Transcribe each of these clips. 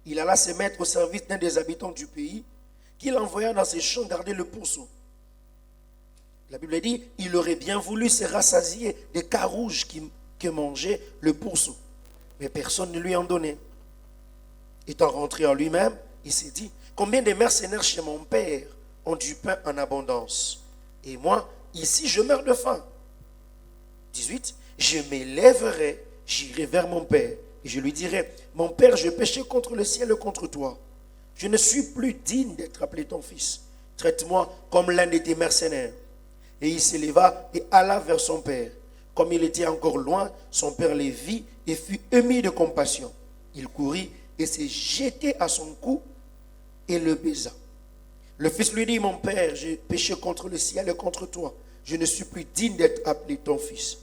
il alla se mettre au service d'un des habitants du pays, qu'il envoya dans ses champs garder le pourceau. La Bible dit, il aurait bien voulu se rassasier des carouges que mangeait le pourceau. Mais personne ne lui en donnait. Étant rentré en lui-même, il s'est dit, combien de mercenaires chez mon père ont du pain en abondance. Et moi, ici, je meurs de faim. 18. Je m'élèverai, j'irai vers mon père. Et je lui dirai, mon père, j'ai péché contre le ciel et contre toi. Je ne suis plus digne d'être appelé ton fils. Traite-moi comme l'un de tes mercenaires. Et il s'éleva et alla vers son père. Comme il était encore loin, son père les vit et fut ému de compassion. Il courut et s'est jeté à son cou et le baisa. Le fils lui dit, mon père, j'ai péché contre le ciel et contre toi. Je ne suis plus digne d'être appelé ton fils.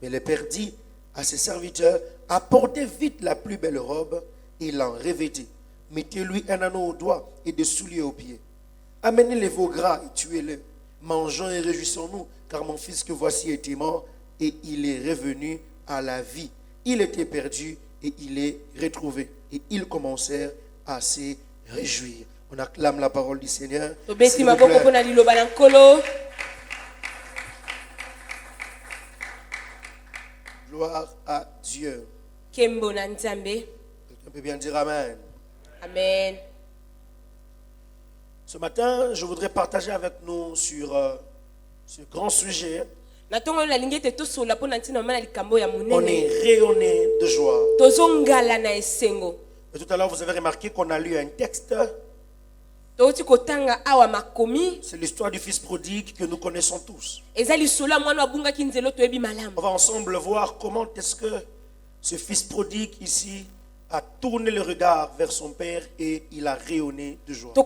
Mais le père dit à ses serviteurs, apportez vite la plus belle robe et l'en revêtez. Mettez-lui un anneau au doigt et des souliers aux pieds. Amenez les veaux gras et tuez-le. Mangeons et réjouissons-nous, car mon fils que voici était mort et il est revenu à la vie. Il était perdu et il est retrouvé. Et ils commencèrent à se réjouir. On acclame la parole du Seigneur. Gloire à Dieu. Quelqu'un peut bien dire Amen. Amen. Ce matin, je voudrais partager avec nous sur ce grand sujet. On est rayonné de joie. Et tout à l'heure, vous avez remarqué qu'on a lu un texte. C'est l'histoire du fils prodigue que nous connaissons tous. On va ensemble voir comment est-ce que ce fils prodigue ici a tourné le regard vers son père et il a rayonné de joie. Je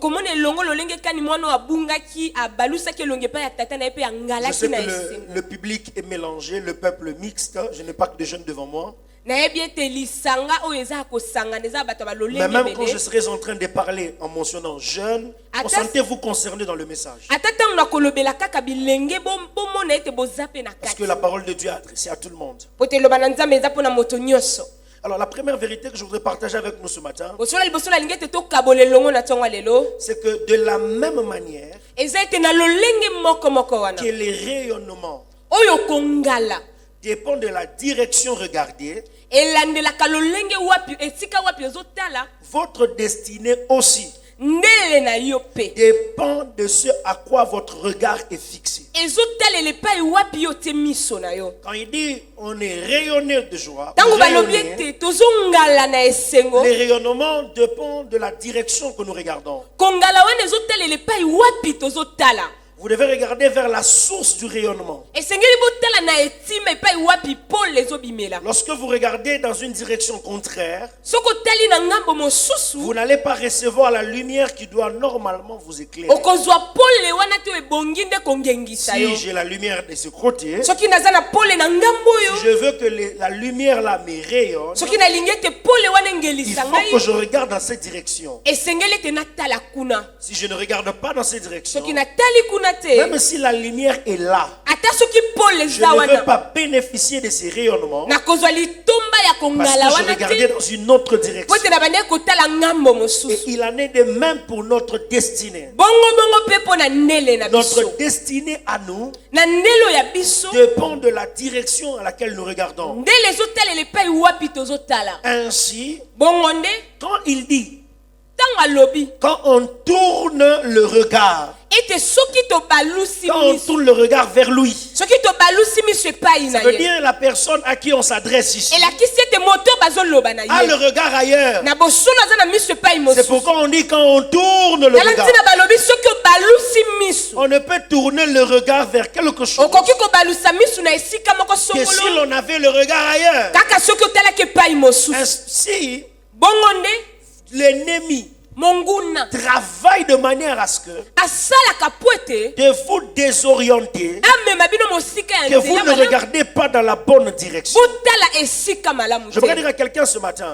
sais que le public est mélangé, le peuple mixte. Je n'ai pas que des jeunes devant moi. Mais même quand je serai en train de parler en mentionnant jeunes, sentez-vous concernés dans le message. Parce que la parole de Dieu est adressée à tout le monde. Alors la première vérité que je voudrais partager avec nous ce matin, c'est que de la même manière que les rayonnements dépendent de la direction regardée, votre destinée aussi dépend de ce à quoi votre regard est fixé. Quand il dit on est rayonné de joie, les rayonnements dépendent de la direction que nous regardons. Vous devez regarder vers la source du rayonnement. Lorsque vous regardez dans une direction contraire, vous n'allez pas recevoir la lumière qui doit normalement vous éclairer. Si j'ai la lumière de ce côté, si je veux que la lumière là me rayonne, il faut que je regarde dans cette direction. Si je ne regarde pas dans cette direction, même si la lumière est là, je ne veux pas bénéficier de ces rayonnements parce que je regardais dans une autre direction. Et il en est de même pour notre destinée. Notre destinée à nous dépend de la direction à laquelle nous regardons. Ainsi, quand il dit, quand on tourne le regard, quand on tourne le regard vers lui, ça veut dire la personne à qui on s'adresse ici a le regard ailleurs. C'est pourquoi on dit quand on tourne le regard, on ne peut tourner le regard vers quelque chose que si l'on avait le regard ailleurs. Ainsi, l'ennemi travaille de manière à ce que de vous désorienter, que vous ne regardez pas dans la bonne direction. Je voudrais dire à quelqu'un ce matin,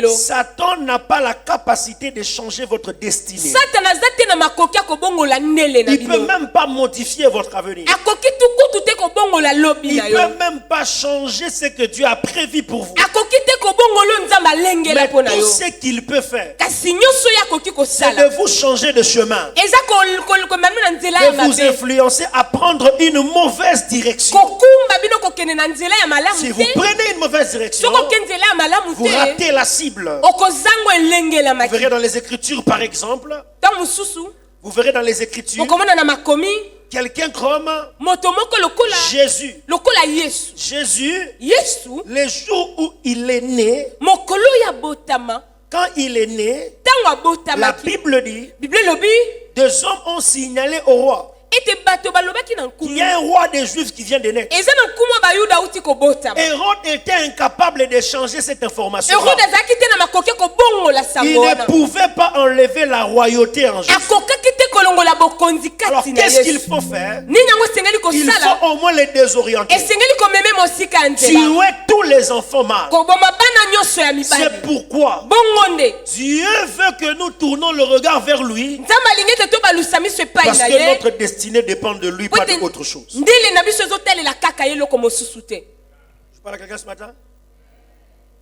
Satan n'a pas la capacité de changer votre destinée. Il ne peut même pas modifier votre avenir. Il ne peut même pas changer ce que Dieu a prévu pour vous. Mais tout ce qu'il peut faire, c'est de vous changer de chemin, de vous influencer à prendre une mauvaise direction. Si vous prenez une mauvaise direction, vous ratez la cible. Vous verrez dans les Écritures, par exemple, vous verrez dans les Écritures, quelqu'un comme Jésus. Jésus, le jour où il est né, quand il est né, la Bible dit, deux hommes ont signalé au roi qu'il y a un roi des Juifs qui vient de naître. Hérode était incapable de changer cette information. Il ne pouvait pas enlever la royauté en Jésus. Alors qu'est-ce qu'il faut faire? Il faut au moins les désorienter. Tuer tous les enfants mâles. C'est pourquoi Dieu veut que nous tournons le regard vers lui, parce que notre destinée dépend de lui, pas d'autre chose. Je parle à quelqu'un ce matin?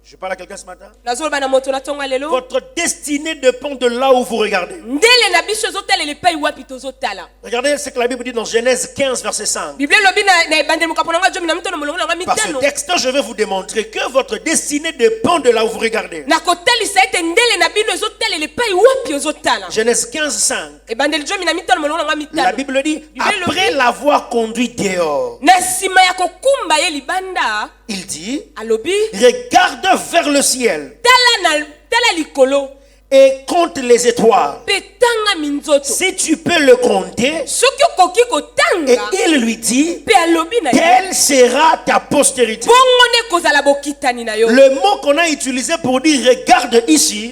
Je parle à quelqu'un ce matin? Votre destinée dépend de là où vous regardez. Regardez ce que la Bible dit dans Genèse 15, verset 5. Par ce texte, je vais vous démontrer que votre destinée dépend de là où vous regardez. Genèse 15, 5. La Bible dit, après l'avoir conduit dehors, il dit, regarde vers le ciel et compte les étoiles. Si tu peux le compter. Et il lui dit, quelle sera ta postérité? Le mot qu'on a utilisé pour dire regarde ici,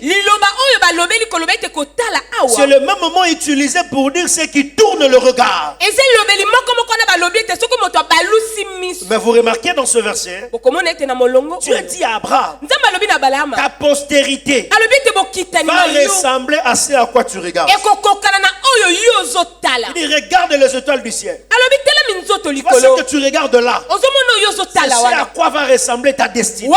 c'est le même mot utilisé pour dire ce qui tourne le regard. Mais vous remarquez dans ce verset, Dieu dit à Abraham, ta postérité va ressembler à ce à quoi tu regardes. Il dit regarde les étoiles du ciel. Tu vois ce que tu regardes là, c'est ce à quoi va ressembler ta destinée.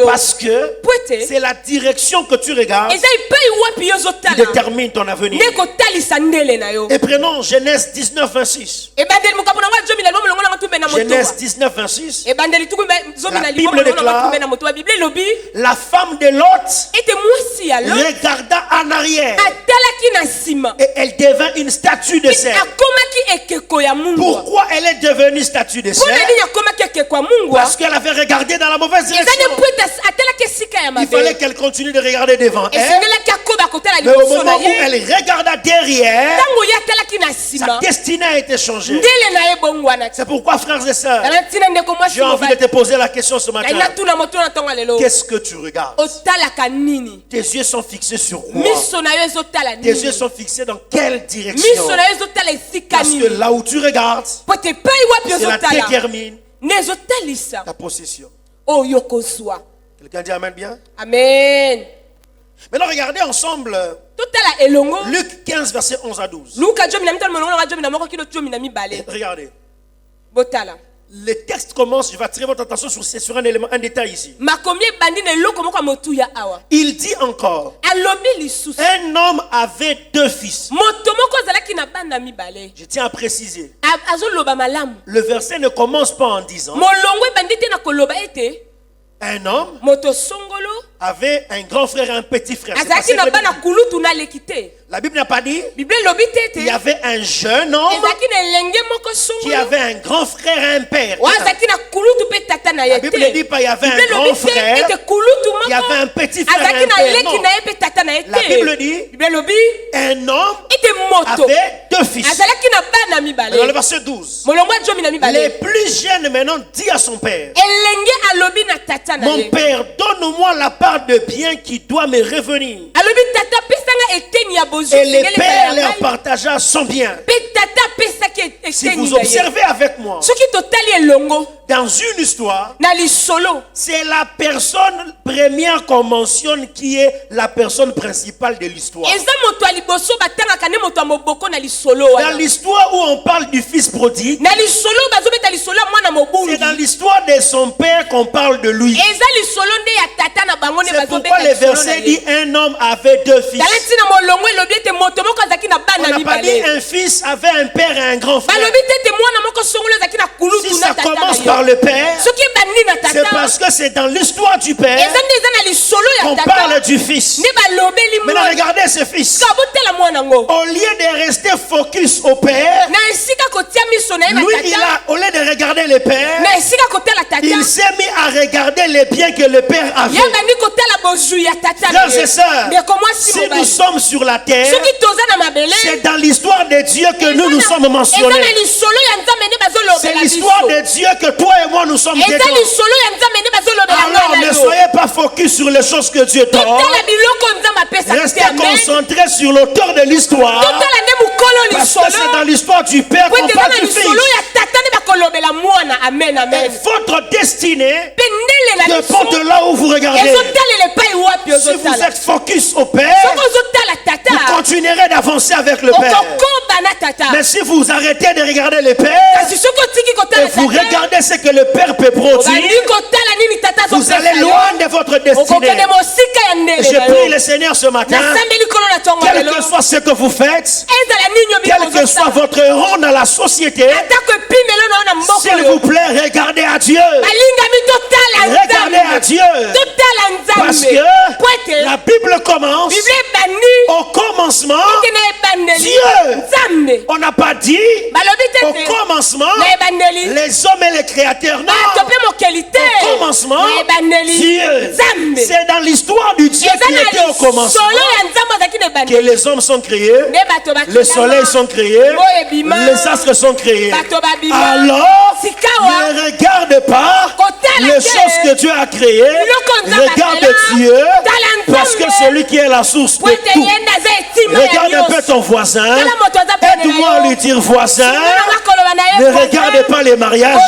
Parce que c'est la direction que tu regardes qui détermine ton avenir. Et prenons Genèse 19, 26. Genèse 19, 26. La Bible déclare, la femme de Lot regarda en arrière et elle devint une statue de sel. Pourquoi elle est devenue statue de sel? Parce qu'elle avait regardé dans la mauvaise direction. Il fallait qu'elle continue de regarder devant elle. Mais au moment où elle regarda derrière, sa destinée a été changée. C'est pourquoi, frères et sœurs, j'ai envie de te poser la question ce matin. Qu'est-ce que tu regardes? Tes yeux sont fixés sur quoi? Tes yeux sont fixés dans quelle direction? Parce que là où tu regardes, cela détermine ta possession. Quelqu'un dit amen bien? Amen. Maintenant regardez ensemble Luc 15 verset 11 à 12. Regardez. Le texte commence, je vais attirer votre attention sur un élément, un détail ici. Il dit encore, un homme avait deux fils. Je tiens à préciser, le verset ne commence pas en disant, un homme avait un grand frère et un petit frère. La Bible n'a pas dit, il y avait un jeune homme qui avait un grand frère et un père. La Bible ne dit pas il y avait un grand frère qui avait un petit frère et un père. Non. La Bible dit, un homme avait deux fils. Dans le verset 12, le plus jeune maintenant dit à son père, mon père, donne-moi la part de bien qui doit me revenir. Et le père leur partagea son bien. Si vous observez avec moi, dans une histoire, c'est la personne première qu'on mentionne qui est la personne principale de l'histoire. Dans l'histoire où on parle du fils prodigue, c'est dans l'histoire de son père qu'on parle de lui. C'est pourquoi le verset dit un homme avait deux fils. On n'a pas dit un fils avait un père et un grand frère. Si ça commence par le père, c'est parce que c'est dans l'histoire du père qu'on parle du fils. Maintenant regardez ce fils. Au lieu de rester focus au père, lui au lieu de regarder le père, il s'est mis à regarder les biens que le père avait. Frères et sœurs, si nous sommes sur la terre, c'est dans l'histoire de Dieu que nous sommes mentionnés. C'est l'histoire de Dieu que toi et moi nous sommes dedans. Alors ne soyez pas focus sur les choses que Dieu donne. Restez concentrés sur l'auteur de l'histoire. Parce que c'est dans l'histoire du Père qu'on parle du Fils. Et votre destinée dépend de là où vous regardez. Si vous êtes focus au Père, vous continuerez d'avancer avec le Père. Mais si vous arrêtez de regarder le Père et vous regardez ce que le Père peut produire, vous allez loin de votre destinée. Et je prie le Seigneur ce matin, quel que soit ce que vous faites, quel que soit votre rang dans la société, s'il vous plaît, regardez à Dieu. Regardez à Dieu. Parce que la Bible commence au commencement Dieu. On n'a pas dit au commencement les hommes et les créateurs. Non. Au commencement Dieu. C'est dans l'histoire du Dieu qui était au commencement que les hommes sont créés, les soleils sont créés, les astres sont créés. Alors, ne regarde pas les choses que Dieu a créées. Regarde Dieu, parce que celui qui est la source de tout. Regarde un peu ton voisin. Aide-moi à lui dire voisin. Ne regarde pas les mariages.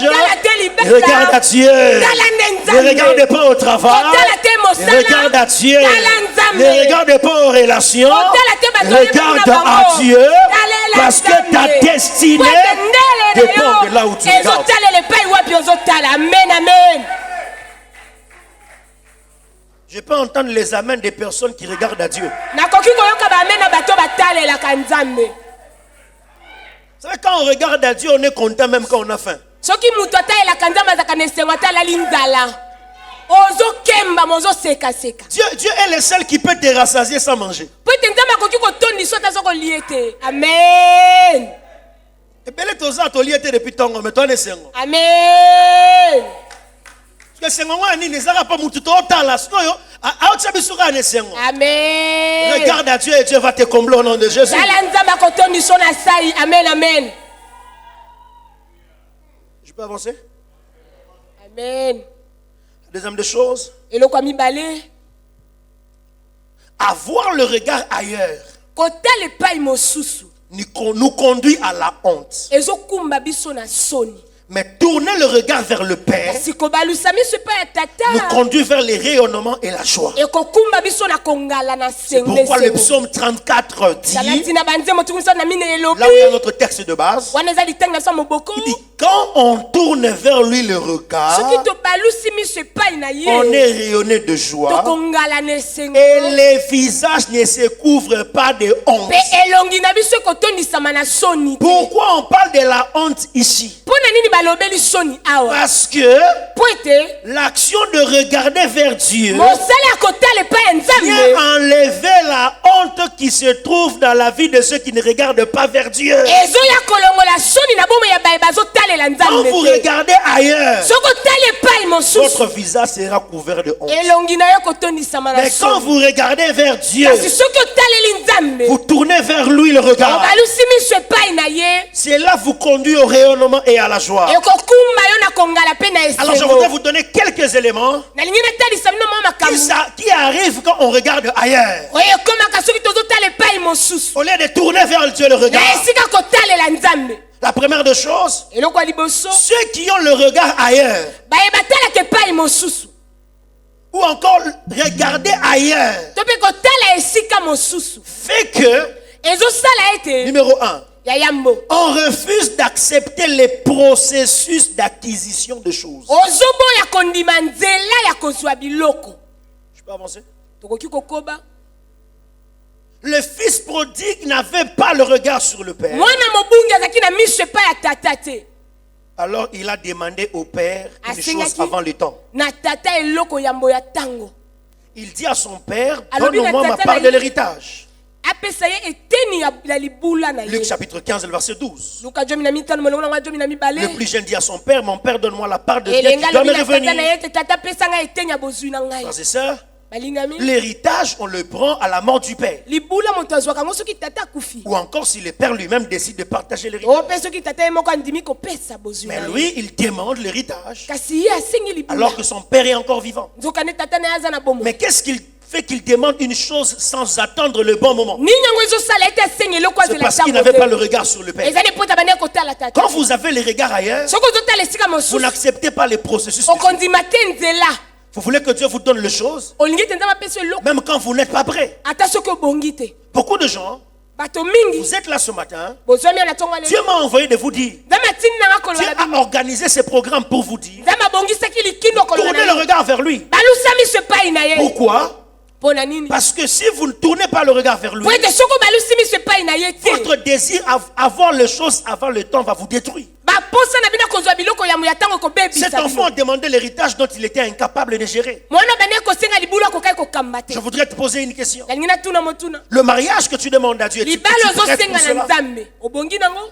Regarde à Dieu. Ne regarde pas au travail. Regarde à Dieu. Ne regarde pas aux relations. Regarde à Dieu. Parce que ta destinée dépend de là où tu regardes. Je peux entendre les amens des personnes qui regardent à Dieu. Vous savez, quand on regarde à Dieu, on est content même quand on a faim. Dieu est le seul qui peut te rassasier sans manger. Amen. Amen. Regarde à Dieu et Dieu va te combler au nom de Jésus. Amen, amen. Je peux avancer? Amen. Deuxième des choses, avoir le regard ailleurs nous conduit à la honte. Mais tourner le regard vers le Père nous conduit vers les rayonnements et la joie. C'est pourquoi le psaume 34 dit, là où il y a notre texte de base, il dit, quand on tourne vers lui le regard, on est rayonné de joie et les visages ne se couvrent pas de honte. Pourquoi on parle de la honte ici? Parce que l'action de regarder vers Dieu vient enlever la honte qui se trouve dans la vie de ceux qui ne regardent pas vers Dieu. Quand vous regardez ailleurs, votre visage sera couvert de honte. Mais quand vous regardez vers Dieu, vous tournez vers lui le regard. Cela vous conduit au rayonnement et à la joie. Alors je voudrais vous donner quelques éléments qui arrivent quand on regarde ailleurs. Au lieu de tourner vers Dieu le regard, La première des choses, eloko ya liboso ceux qui ont le regard ailleurs, bayeba talaka epai mosusu ou encore regarder ailleurs, to mpe kotala esika mosusu fait que, ezosala ete numéro 1, ya yambo on refuse d'accepter les processus d'acquisition de choses. ozoboya kondima nzela ya kozwa biloko. Je peux avancer? Tokoki kokoba Le fils prodigue n'avait pas le regard sur le père. mwana mobungi azalaki na miso epai ya tata te. Alors il a demandé au père une Asengaki chose avant le temps. na tata eloko yambo ya tango. Il dit à son père, Alobi na donne-moi ma tata part na de ye. l'héritage. Apesa ye eteni ya libula na Luc ye. chapitre 15, le verset 12. Luka jomi na mitano molongo na jomi na mibale. Le plus jeune dit à son père, mon père, donne-moi la part de bien Elenga qui doit me lobi na tata na revenir. ye te tata pesa nga eteni ya bozwi na ngai. Frères et sœurs, Balingami l'héritage, on le prend à la mort du père. libula moto azwaka ngo soki tata akufi. Ou encore si le père lui-même décide de partager l'héritage. O pe soki tata ye moko andimi kopesa bozwi Mais na ye. lui, il demande l'héritage Kasi ye asengi libula. alors que son père est encore vivant. Nzoka ne tata na ye aza na bomo. Mais qu'est-ce qu'il fait qu'il demande une chose sans attendre le bon moment? Nini yango ezosala ete asengi eloko C'est azela parce tango qu'il n'avait te. pas le regard sur le père. Ezali pota bane kotala tata. Quand vous avez le regard ailleurs, Soko ozotala esika vous mosusu n'acceptez pas les processus. de Dieu. okondima te nzela. Vous voulez que Dieu vous donne les choses, Olingi te nzambe apesa eloko même quand vous n'êtes pas prêt. ata soki obongi te. Beaucoup de gens, Bato mingi vous êtes là ce matin, bozwami ya na tongo Dieu lelo. m'a envoyé de vous dire. Nzambe atindi nanga Dieu koloba na a organisé ces programmes pour vous dire. nzambe abongisaki likindo koloba Tournez na le ye. regard vers lui. Balusami so epai na ye. Pourquoi? Mpo na nini? Parce que si vous ne tournez pas le regard vers lui, Po ete soko balusi miso epai na ye te. votre désir avoir les choses avant le temps va vous détruire. Baposa na bino kozwa biloko ya moya tango kobebisa Cet enfant a demandé l'héritage dont il était incapable de gérer. mwana bane kosenga libulu akokai kokamba te. Je voudrais te poser une question. Nalingi natuna motuna. Le mariage que tu demandes à Dieu, tu Libala prêtes pour ozosenga na cela? nzambe. Obongi nango?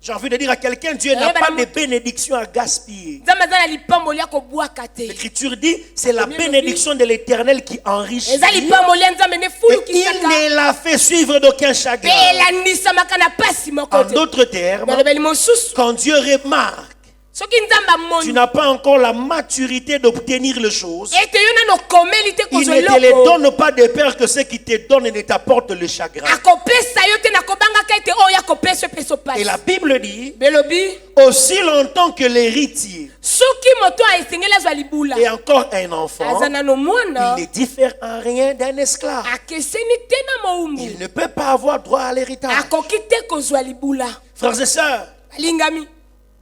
J'ai envie de dire à quelqu'un, Dieu n'a pas de bénédiction à gaspiller. Nzambe aza na lipamboli ya kobwaka te. L'Écriture dit, c'est la bénédiction de l'Éternel qui enrichit. Eza lipamboli ya nzambe ne Et fulukisaka. il ne l'a fait suivre d'aucun Pe chagrin. elandisamaka na pasi moko En te. d'autres termes, Nalobeli mosusu. quand Dieu remarque, Soki nzambe tu amoni n'as pas encore la maturité d'obtenir les choses, ete yo nano okomeli te il kozwa ne te les eloko donne pas de peur que ceux qui te donnent ne t'apportent le chagrin. akopesa yo te na kobangaka ete oyo akopesa epeso Et pasi. la Bible dit, Belobi aussi longtemps que l'héritier soki moto esengeli azwa libula est encore un enfant, aza nano mwana il ne diffère en rien d'un esclave. akeseni te na mowumbu Il ne peut pas avoir droit à l'héritage. akoki te kozwa libula. Frères et sœurs, Balingami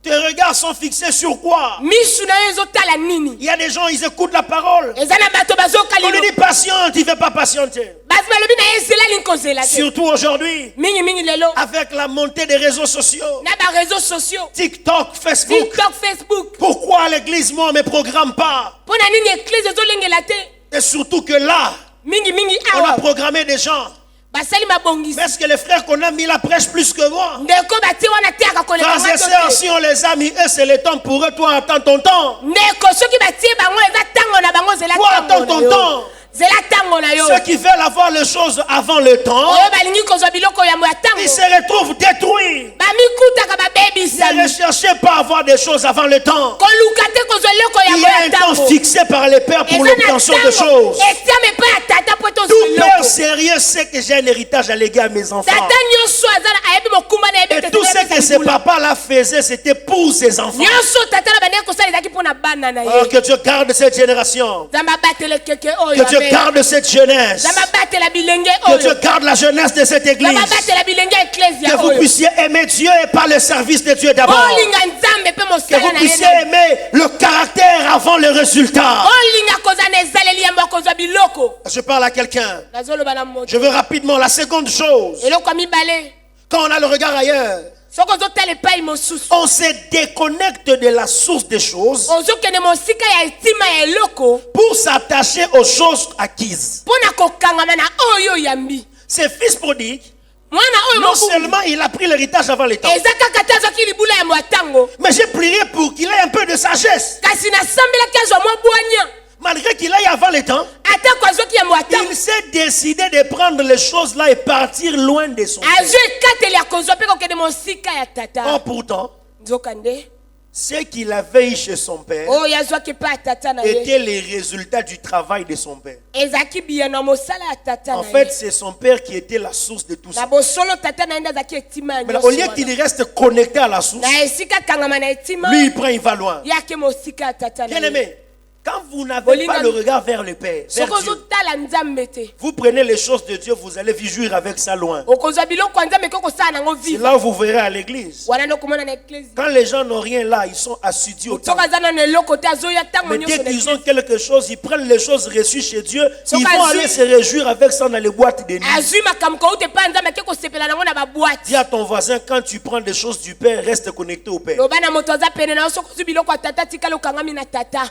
tes regards sont fixés sur quoi? misu na yo ezotala nini? Il y a des gens, ils écoutent la parole. eza na bato bazoka On lui lilo dit patiente, il ne veut pas patienter. basi balobi na ye ezelali nkozela te. Surtout aujourd'hui, mingi lelo avec la montée des réseaux sociaux, na bareseau sociaux TikTok, Facebook. tiktok facebook. Pourquoi l'église, moi, ne me programme pas? mpo na nini eklise ezolengela te? Et surtout que là, mingi on a awa programmé des gens. basali mabongisi Mais est-ce que les frères qu'on a mis la prêche plus que moi? ndeko batie wana te akakoleka Frères et sœurs, si on les a mis, eux, c'est le temps pour eux. Toi, attends ton temps. ndeko soki batie bango eza ntango na bango zela Toi, ntango attends ton na yo. temps. zela ntango na yo Ceux qui veulent avoir les choses avant le temps, oyo balingi kozwa biloko ya moya ils ntango se retrouvent détruits. bamikutaka Ne babebisami recherchez pas à avoir des choses avant le temps. koluka te kozwa eloko ya Il y a moya un temps ntango fixé par les pères pour eza na l'obtention de ntango choses. etiame mpe ya tata po tozwa Tout père biloko sérieux sait que j'ai un héritage à léguer à mes enfants. tata nyonso aza ayebi mokumba na Et yebi tout ce que ces papas-là faisaient, c'était pour ses enfants. nyonso tata na bandeki kosala ezalaki mpo na bana na Oh, ye. que Dieu garde cette génération. nzambe abatele keke Que oyo Dieu abe. garde cette jeunesse. nzambe abatela bilenge Que Dieu oyo garde la jeunesse de cette église. nzambe abatela bilenge ya Que eklesia vous oyo puissiez aimer Dieu et pas le service de Dieu d'abord. olinga nzambe mpe Que mosala vous na puissiez ye aimer le caractère avant le résultat. olinga kozala na ezaleli yambo akozwa biloko. Je parle à quelqu'un. nazoloba na moto Je veux rapidement la seconde chose. eloko ya mibale Quand on a le regard ailleurs, soki ozotala epai mosusu on se déconnecte de la source des choses ozokende mosika ya etima ya eloko pour s'attacher aux choses acquises. mpo na kokangama na oyo yambi. Ce fils prodigue, mwana oyo non mokumu seulement il a pris l'héritage avant le temps, eza kaka te azwaki libula ya moya ntango mais j'ai prié pour qu'il ait un peu de sagesse. kasi nasambelaki azwa mwa bwanya Malgré qu'il aille avant le temps, atako azwaki ya moya ntango il s'est décidé de prendre les choses là et partir loin de son père. azwi ekateli ya kozwa mpe kokende mosika ya Or tata pourtant, nzoka nde ce qu'il avait eu chez son père oyo azwaki mpe ya tata na ye étaient les résultats du travail de son père. ezalaki biye na mosala ya tata En na fait, ye c'est son père qui était la source de tout na ça. bosolo tata na ye nde azalaki etima ya Mais nyonso au lieu wana. qu'il reste connecté à la source, na esika kangama na etima lui il prend, il va loin. ye ake mosika ya tata na Bien ye aimé, quand vous n'avez pas le regard vers le Père, vers soki Dieu, ozotala nzambe te vous prenez les choses de Dieu, vous allez vivre avec ça loin. okozwa biloko ya nzambe ke kosala nango C'est vivre là où vous verrez à l'église. wana nde okomona na eklesi Quand les gens n'ont rien là, ils sont assidus au soki temple. aza nano eloko te azoya ntango Mais nyonso dès na qu'ils ont eklesi quelque chose, ils prennent les choses reçues chez Dieu. Soki Ils vont azwi- aller se réjouir avec ça dans les boîtes de nuit. azwi makambo kauta epai ya nzambe ake kosepela nango na babwati Dis à ton voisin, quand tu prends des choses du Père, reste connecté au Père. loba na moto aza pene na yo soki ozwi biloko ya tata tikala okangami na tata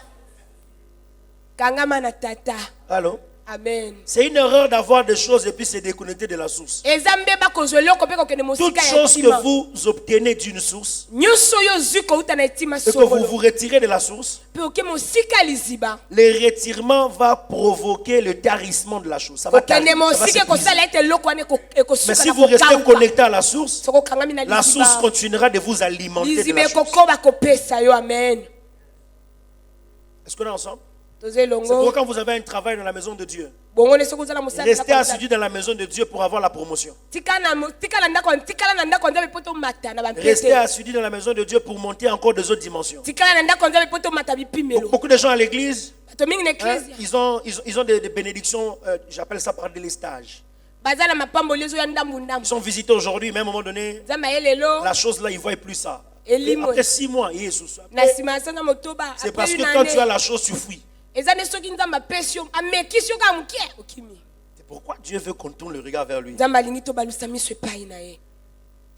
kangama na tata Allô? amen C'est une erreur d'avoir des choses et puis se déconnecter de la source. eza mbeba kozwa eloko mpe kokende Toute mosika ya chose que etima vous obtenez d'une source nyonso oyo ozwi kouta na etima et que vous songolo vous retirez de la source, mpe oke mosika ya liziba le retirement va provoquer le tarissement de la chose. Ça va kokende tarir, ça va mosika s'épuiser. ekosala ete eloko wana Mais ekosuka si na vous restez kokauka connecté à la source, soki okangami na la source liziba continuera de vous alimenter de liziba la chose. ekokoba kopesa yo amen Est-ce qu'on est ensemble? toza C'est pourquoi elongo quand vous avez un travail dans la maison de Dieu, bongo ne soki ozala mosala restez assidu dans la maison de Dieu pour avoir la promotion. tikala na ndako ya nzambe mpo tomata na Restez bampete assidu dans la maison de Dieu pour monter encore des autres dimensions. tikala na ndako ya nzambe mpo tomata bipimelo Beaucoup de gens à l'église, bato mingi na hein, eklezia ils ont des bénédictions, j'appelle ça par des stages. baza na mapamboli ezo ya Ils ndambu-ndambu sont visités aujourd'hui, mais à un moment donné, nzambe aye lelo la chose là, ils ne voient plus ça. Et Elimwe. après 6 mois, il est sous ça. na nsima ya sanza motoba C'est parce apres que une quand tu as année la chose, tu fuis. eza nde soki nzambe apesi yo amekisi yo kaka mokie okimi C'est pourquoi Dieu veut qu'on tourne le regard vers lui. nzambe alingi tobalusa miso epai na ye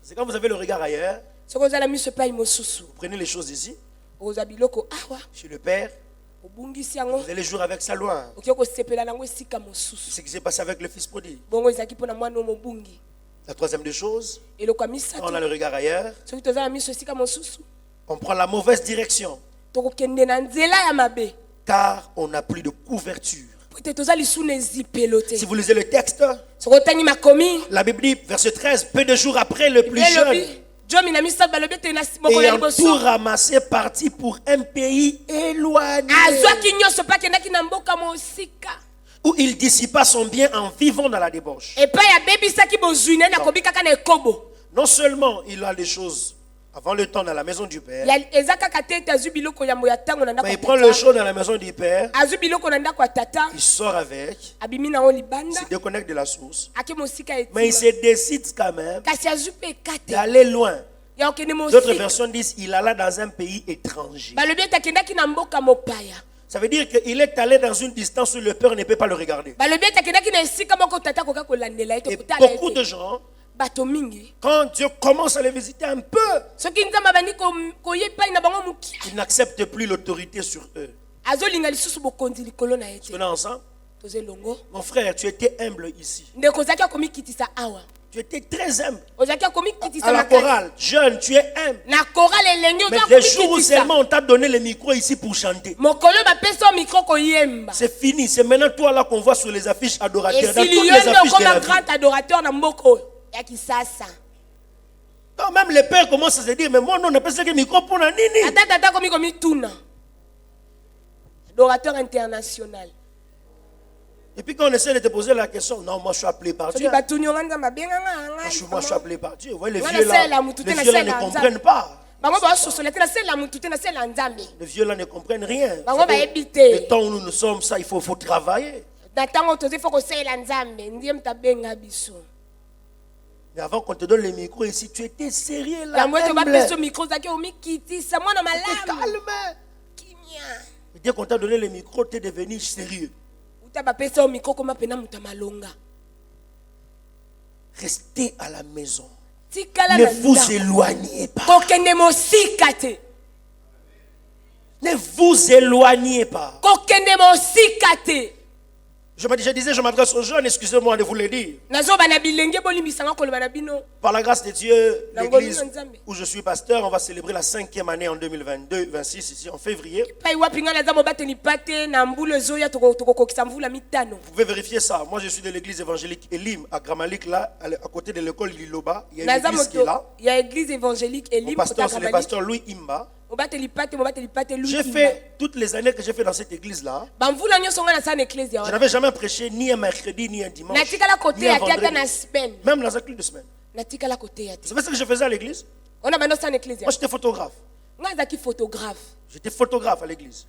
C'est quand vous avez le regard ailleurs, soki ozala miso epai mosusu vous prenez les choses ici, okozwa biloko awa chez le Père, obungisi yango vous allez jouer avec ça loin. okoki kosepela nango esika C'est mosusu ce qui s'est passé avec le fils prodigue. bongo ezalaki mpo na mwana oyo mobungi La troisième des choses, eloko ya quand on misato a le regard ailleurs, soki toza na miso esika mosusu on prend la mauvaise direction tokokende na nzela ya mabe car on n'a plus de couverture. po ete toza lisu na ezipelo te Si vous lisez le texte, soki otangi makomi la Bible dit, verset 13, peu de jours après, le plus jeune, elobi jomi na misato balobi ete na mokolo ya ayant tout liboso ramassé, parti pour un pays éloigné, azwaki nyonso mpe akendaki na mboka mosika où il dissipa son bien en vivant dans la débauche. epai abebisaki bozwi na ye nakobi kaka na ekobo Non seulement il a des choses avant le temps dans la maison du Père, eza kaka te ete azwi biloko yambo ya ntango na ndako mais ya il prend le tata show dans la maison du Père, azwi biloko na ndako ya tata il sort avec, abimi nango il libanda se déconnecte de la source, ake mosika mais il etima se décide quand même kasi azwi mpe ekate d'aller loin. ya kokende D'autres mosika versions disent il alla dans un pays étranger. balobi ete akendaki na mboka mopaya Ça veut dire qu'il est allé dans une distance où le Père ne peut pas le regarder. balobi ete akendaki na esika moko tata akoka kolandela ye Et te kotala beaucoup de ete gens, bato mingi quand Dieu commence à les visiter un peu, soki nzambe abandi koya epai na bango mokia ils n'acceptent plus l'autorité sur eux. azolinga lisusu bokonzi likolo na ye Est-ce te qu'on est ensemble? toza elongo Mon frère, tu étais humble ici. ndeko ozalaki akomikitisa awa Tu étais très humble. ozalaki À akomikitisa la makasi chorale, jeune, tu es humble. na korale elenge Mais oza des jours où akomikitisa seulement on t'a donné le micro ici pour chanter. mokolo bapesi yo mikro koyemba C'est fini. C'est maintenant toi là qu'on voit sur les affiches adorateurs. Dans esili toutes yo les nde affiches de okoma la vie. grand adorateur na mboka oyo ya kisasa Quand même les pères commencent à se dire, mais moi non, on appelle ça que micro pour la nini. ata tata akomi komituna adorateur international Et puis quand on essaie de te poser la question, non, moi je suis appelé par Dieu. soki batuni onga nzambe abenganga Moi je suis appelé par Dieu. Vous voyez, les Voilà, vieux là, c'est la moutoute, les c'est vieux là la ne nzambe. comprennent pas. bango baososola te na se la mutu te na se la nzambe Les vieux là ne comprennent rien. Bango Vous savez, bayebi te. le temps où nous sommes, ça, il faut travailler. na ntango tozi fo kosalela nzambe ndiye mutu abenga biso Mais avant qu'on te donne les micros ici, tu étais sérieux là. yango ete humble. bapesa micro ozalaki omikitisa mwana T'es malamu calme. kimia Mais dès qu'on t'a donné les micros, tu es devenu sérieux. uta bapesa yo micro koma pena mutu ya malonga Restez à la maison. tikala Ne na vous ndako éloignez pas. kokende mosika te Ne vous éloignez pas. kokende mosika te Je disais, je m'adresse aux jeunes, excusez-moi de vous le dire. nazoba na bilenge bolimbisanga koloba na bino Par la grâce de Dieu, Nango l'église mino nzambe. où je suis pasteur, on va célébrer la 5e année en 2022-26 ici en février. pai wapi nga naza mobateli pate na mbula ezoya tokokokisa mvula mitano Vous pouvez vérifier ça. Moi, je suis de l'église évangélique Elim à Gramalik, là, à côté de l'école Liloba. Il y a une naza église qui est moto là. ya église évangélique Mon elim pasteur, c'est le kotakabali pasteur Louis Imba. J'ai fait toutes les années que j'ai fait dans cette église-là. Je n'avais jamais prêché ni un mercredi, ni un dimanche, ni un vendredi. Même dans un culte de semaine. Vous savez ce que je faisais à l'église? Moi, j'étais photographe. J'étais photographe à l'église.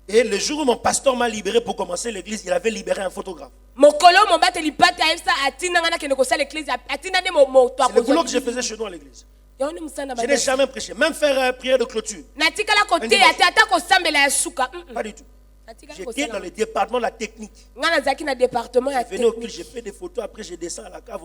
Et le jour où mon pasteur m'a libéré pour commencer l'église, il avait libéré un photographe. C'est le boulot que je faisais chez nous à l'église. Je n'ai jamais prêché, même faire prière de clôture. Pas du tout. J'étais dans le département de la technique. Je venais au culte, j'ai fait des photos, après je descends à la cave.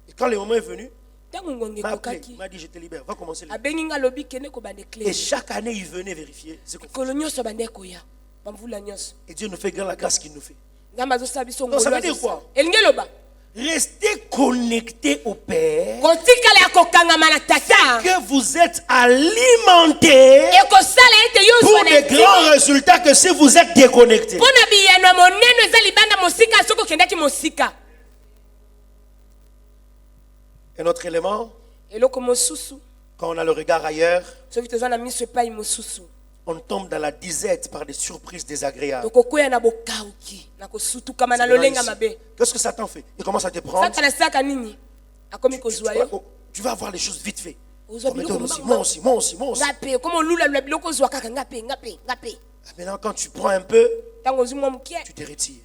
Et quand le moment est venu, il m'a dit je te libère, va commencer l'église. Et chaque année il venait vérifier ce qu'on fait. Et Dieu nous fait grâce la grâce qu'il nous fait. Donc ça veut dire quoi? Restez connectés au Père. Que vous êtes alimentés pour de grands résultats que si vous êtes déconnectés. Un autre élément, quand on a le regard ailleurs, on tombe dans la disette par des surprises désagréables. Qu'est-ce que Satan fait? Il commence à te prendre. Tu vas avoir les choses vite fait. Moi aussi. Maintenant, quand tu prends un peu, tu te retires.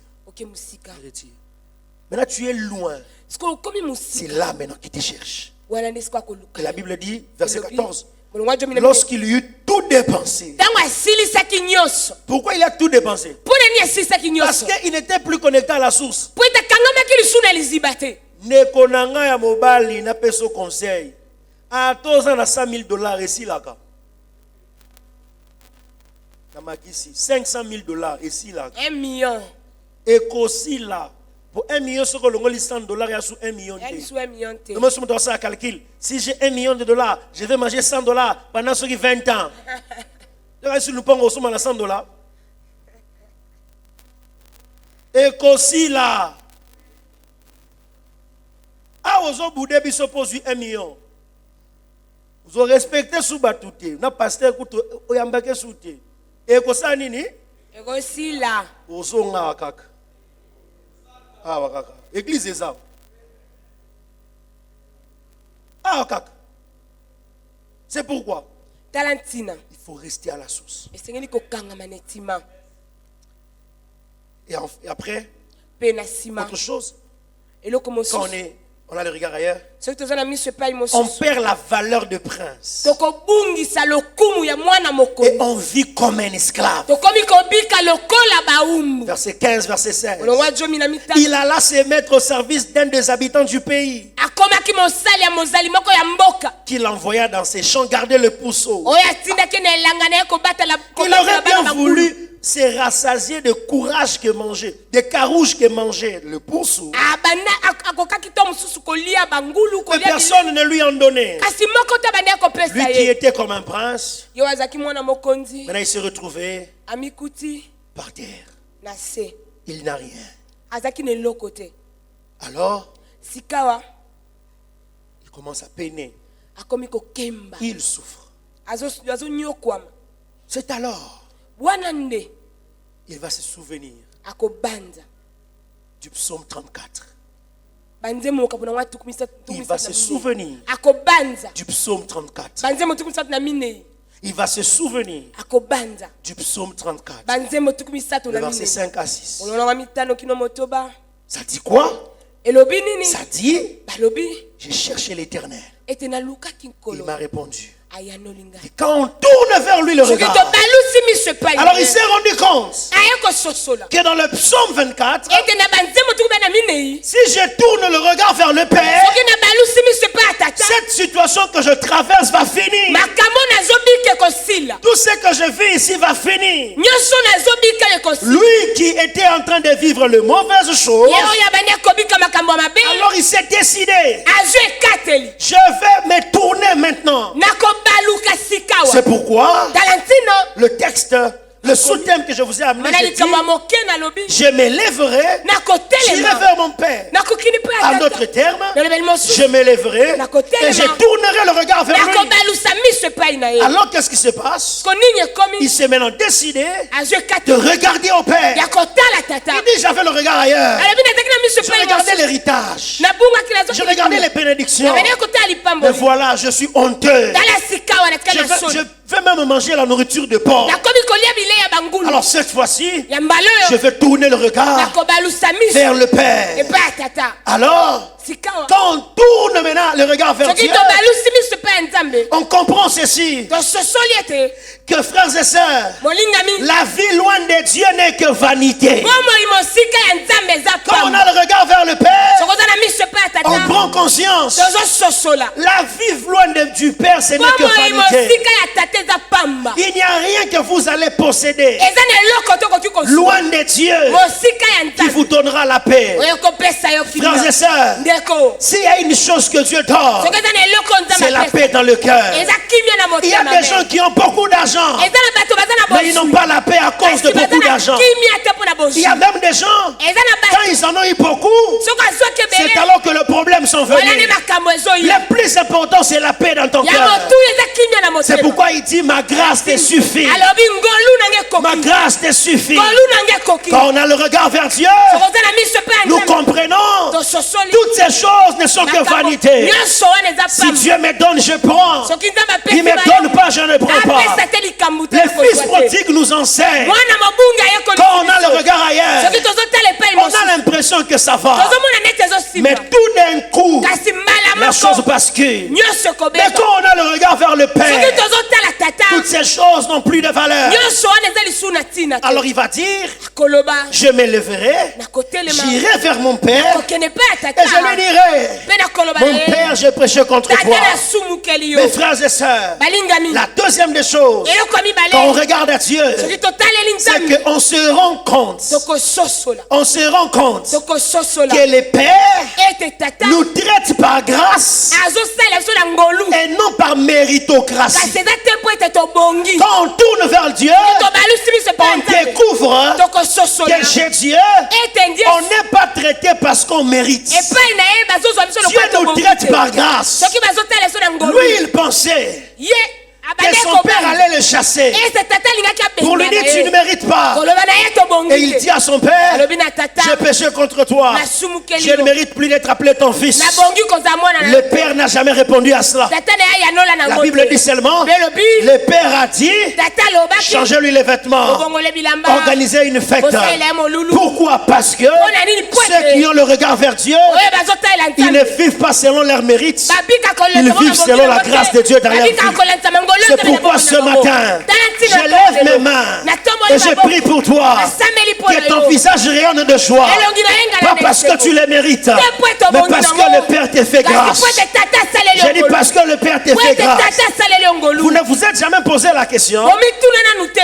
Maintenant, tu es loin. C'est là maintenant qu'il te cherche. Et la Bible dit, verset 14, lorsqu'il eut tout dépensé. Pourquoi il a tout dépensé? Parce qu'il n'était plus connecté à la source. Nekonanga ya mobali na peso conseil. A toza na $100,000 ici là. Namakisi $500,000 ici là. 1 million. Et qu'aussi là. Pour 1 million, ce que l'on a $100, il y a sous 1 million. Nous sommes dans ça calcul. Si j'ai $1 million, je vais manger $100 pendant 20 ans. Si nous prenons $100. Et qu'aussi là. Ah, aux autres boudés, ils s'opposent 1 million. Vous avez respecté sous batouté. Vous avez pasteur qui a embarqué sous té. Et qu'aussi nini? Et qu'aussi là. Aux autres, ah, wakaka. Église des arbres. Ah, wakaka. C'est pourquoi Talentina. Il faut rester à la source. Et après, autre chose, quand on a le regard ailleurs, on perd la valeur de prince. Et on vit comme un esclave. Verset 15, verset 16. Il alla se mettre au service d'un des habitants du pays, qu'il envoya dans ses champs garder le pourceau. Il aurait bien voulu se rassasier de courage que mangeait, de carouge que mangeait le pourceau. Mais personne ne lui en donnait. Lui qui était comme un prince, maintenant il s'est retrouvé par terre. Il n'a rien. Alors, il commence à peiner. Il souffre. C'est alors il va se souvenir du psaume 34. Il va se souvenir du psaume 34. Il va se souvenir du psaume 34. Le verset 5 à 6. Ça dit quoi? Ça dit, j'ai cherché l'Éternel. Il m'a répondu. Et quand on tourne vers lui le regard, alors il s'est rendu compte que dans le psaume 24, si je tourne le regard vers le Père, cette situation que je traverse va finir. Tout ce que je vis ici va finir. Lui qui était en train de vivre les mauvaises choses, alors il s'est décidé, je vais me tourner maintenant. C'est pourquoi le texte Le sous-thème que je vous ai amené, Mana je dis, likambo ya moke nalobi je m'élèverai, j'irai nakotelema vers mon Père. nakokini mpe En ya d'autres tata termes, nalobeli mosusu je m'élèverai et je tournerai le regard vers lui. nakobalusa miso epai na ye Alors qu'est-ce qui se passe? ko nini ekomi Il s'est maintenant décidé azwi de kati regarder au Père. ya kotala tata Il dit, j'avais le regard ailleurs. alobi nazalaki na miso Je epai regardais mosusu l'héritage. nabungaki Je regardais les bénédictions. nabandaki kotala Mais lipamboli voilà, je suis honteux. tala sika wana tika Je na soni vais même manger la nourriture de porc. nakomi kolia bilei ya bangulu Alors cette fois-ci, ya mbala je oyo vais tourner le regard nakobalusa miso vers le Père. epai ya tata Alors, sika wana quand on tourne maintenant le regard vers soki Dieu, tobalusi miso epai ya nzambe on comprend ceci, tososoli ete que frères et sœurs, molingami la vie loin de Dieu n'est que vanité. bomoi mosika ya nzambe eza Quand on pamba a le regard vers le Père, soki oza na miso epai ya on tata prend conscience. tozososola La vie loin du Père, ce n'est que bomoi vanité. mosika ya tata eza pamba Il n'y a rien que vous allez posséder eza na eloko tokoki kozwa loin de Dieu mosika ya qui vous nzambe donnera la paix. oyo ekopesa yo Frères et kimia sœurs, ndeko s'il y a une chose que Dieu donne, soki eza na eloko c'est la nzambe paix dans le cœur. eza kimia na Il y a motema des gens qui ont beaucoup d'argent, eza na bato baza na mais ils n'ont bosui pas la paix à cause de kasi baza beaucoup na d'argent. kimia te mpo na Il bosui y a même des gens, eza na quand bato ils en ont eu beaucoup, soki azwaki c'est ebele alors que le problème sont wana nde venus. makambo ezoya Le plus important, c'est la paix dans ton ya cœur. motuya eza kimia na C'est motema pourquoi il dit, ma grâce te suffit. alobi ngolu nange Ma ekoki grâce te suffit. ngolu nange ekoki Quand on a le regard vers Dieu, soki oza na miso mpe ya nous nzambe comprenons. tososoli Toutes ces choses ne sont que makambo vanité. nyonso wana eza Si pamba Dieu me donne, je prends. soki nzambe Il ne me apesi donne pas, je ne prends pas. apesa te likambo te Les fils nakozwa te prodigues nous enseignent. mwana mobunga ayekoli Quand on a le regard ailleurs, soki tozotala epai on mosusu a l'impression que ça va. tozomona neti ezosimba Mais tout d'un coup, kasi mbala la chose moko bascule. nyonso Mais ekobeba quand on a le regard vers le soki Père, tozotala tata toutes ces choses n'ont plus de valeur. nyonso wana eza lisu na ntina te Alors il va dire, akoloba je m'élèverai, nakotelema j'irai vers mon Père kokende epai ya et tata je lui dirai, mpe nakoloba mon na ye Père, j'ai péché contre tata toi. nasumukeli yo Mes frères et sœurs, balingami la deuxième des choses, eloko ya quand on mibale regarde à Dieu, soki totaleli c'est nzambe qu'on se rend compte, tokososola on se rend compte tokososola que le Père ete tata nous traite par grâce azosalela biso na ngolu et non par méritocratie. kasi eza te mpo ete tobongi Quand on tourne vers Dieu, tobalusi biso epai ya on nzambe découvre tokososola que chez Dieu, ete ndiye on n'est pas traité parce qu'on mérite. epai na ye bazozwa biso Dieu lokola nous tobongi traite te par grâce. soki bazotala biso na ngolu Lui, il pensait ye que abandaki son père kobanga allait le chasser ete tata alingaki pour lui dire, tu ne abenga mérites pas. koloba na ye Et tobongi il te dit à son père, alobi na tata j'ai péché contre toi. nasumukeli Je ne yo mérite plus d'être appelé ton fils. nabongi kozwa mwana na Le père n'a jamais répondu à cela. tata na ye ayanola La nango Bible dit te seulement, mpe elobi le père a dit, tata alobaki changez-lui les vêtements, obongole bilamba organisez une fête. bosalela ye molulu Pourquoi? Parce que mpona nini po ceux qui ont le regard vers Dieu, oyo bazotalela ils ne nzambe vivent pas selon leur mérite. babika Ils vivent selon la grâce de Dieu dans leur vie. C'est pourquoi ce matin, je lève mes mains et je prie pour toi que ton visage rayonne de joie. Pas parce que tu le mérites, mais parce que le Père te fait grâce. Je dis parce que le Père te fait grâce. Vous ne vous êtes jamais posé la question. omituna nanu te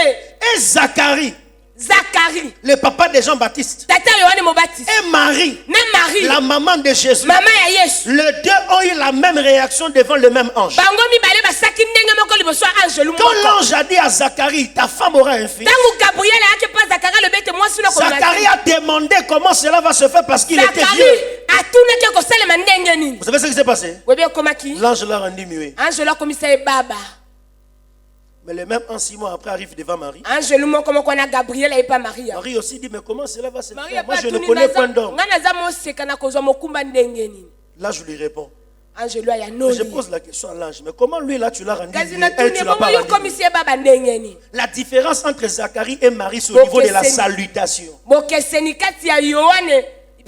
Et Zacharie, zakari le papa de Jean-Baptiste, tata yohane mobaptiste et Marie, na marie la maman de Jésus, mama ya yesu les deux ont eu la même réaction devant le même ange. bango mibale basaki ndenge moko liboso ya angelu Quand moko l'ange a dit à Zacharie, ta femme aura un fils, ntango gabriel ayaki mpa zakari alobi ete mwasi Zacharie a demandé comment cela va se faire parce qu'il était zakari vieux. atunaki kosalema ndenge nini Vous savez ce qui s'est passé? webi ekomaki L'ange l'a rendu muet. angelu akomisa ye baba Mais le même an, 6 mois après, arrive devant Marie. angelu moko moko wana gabriel ayepa maria Marie aussi dit, mais comment cela va se maria faire? Moi, mpe je ne atuni connais point d'homme. ngai naza moseka na kozwa mokumba ndenge nini Là, je lui réponds. angelu Je ayanoli pose la question à l'ange, mais comment lui, là, tu l'as rendu kasi muet, elle, natuni tu l'as bongo pas yo rendu muet. okomisi ye baba ndenge nini La différence entre Zacharie et Marie, c'est au niveau de la Bokeseni. salutation. bokeseni kati ya yohane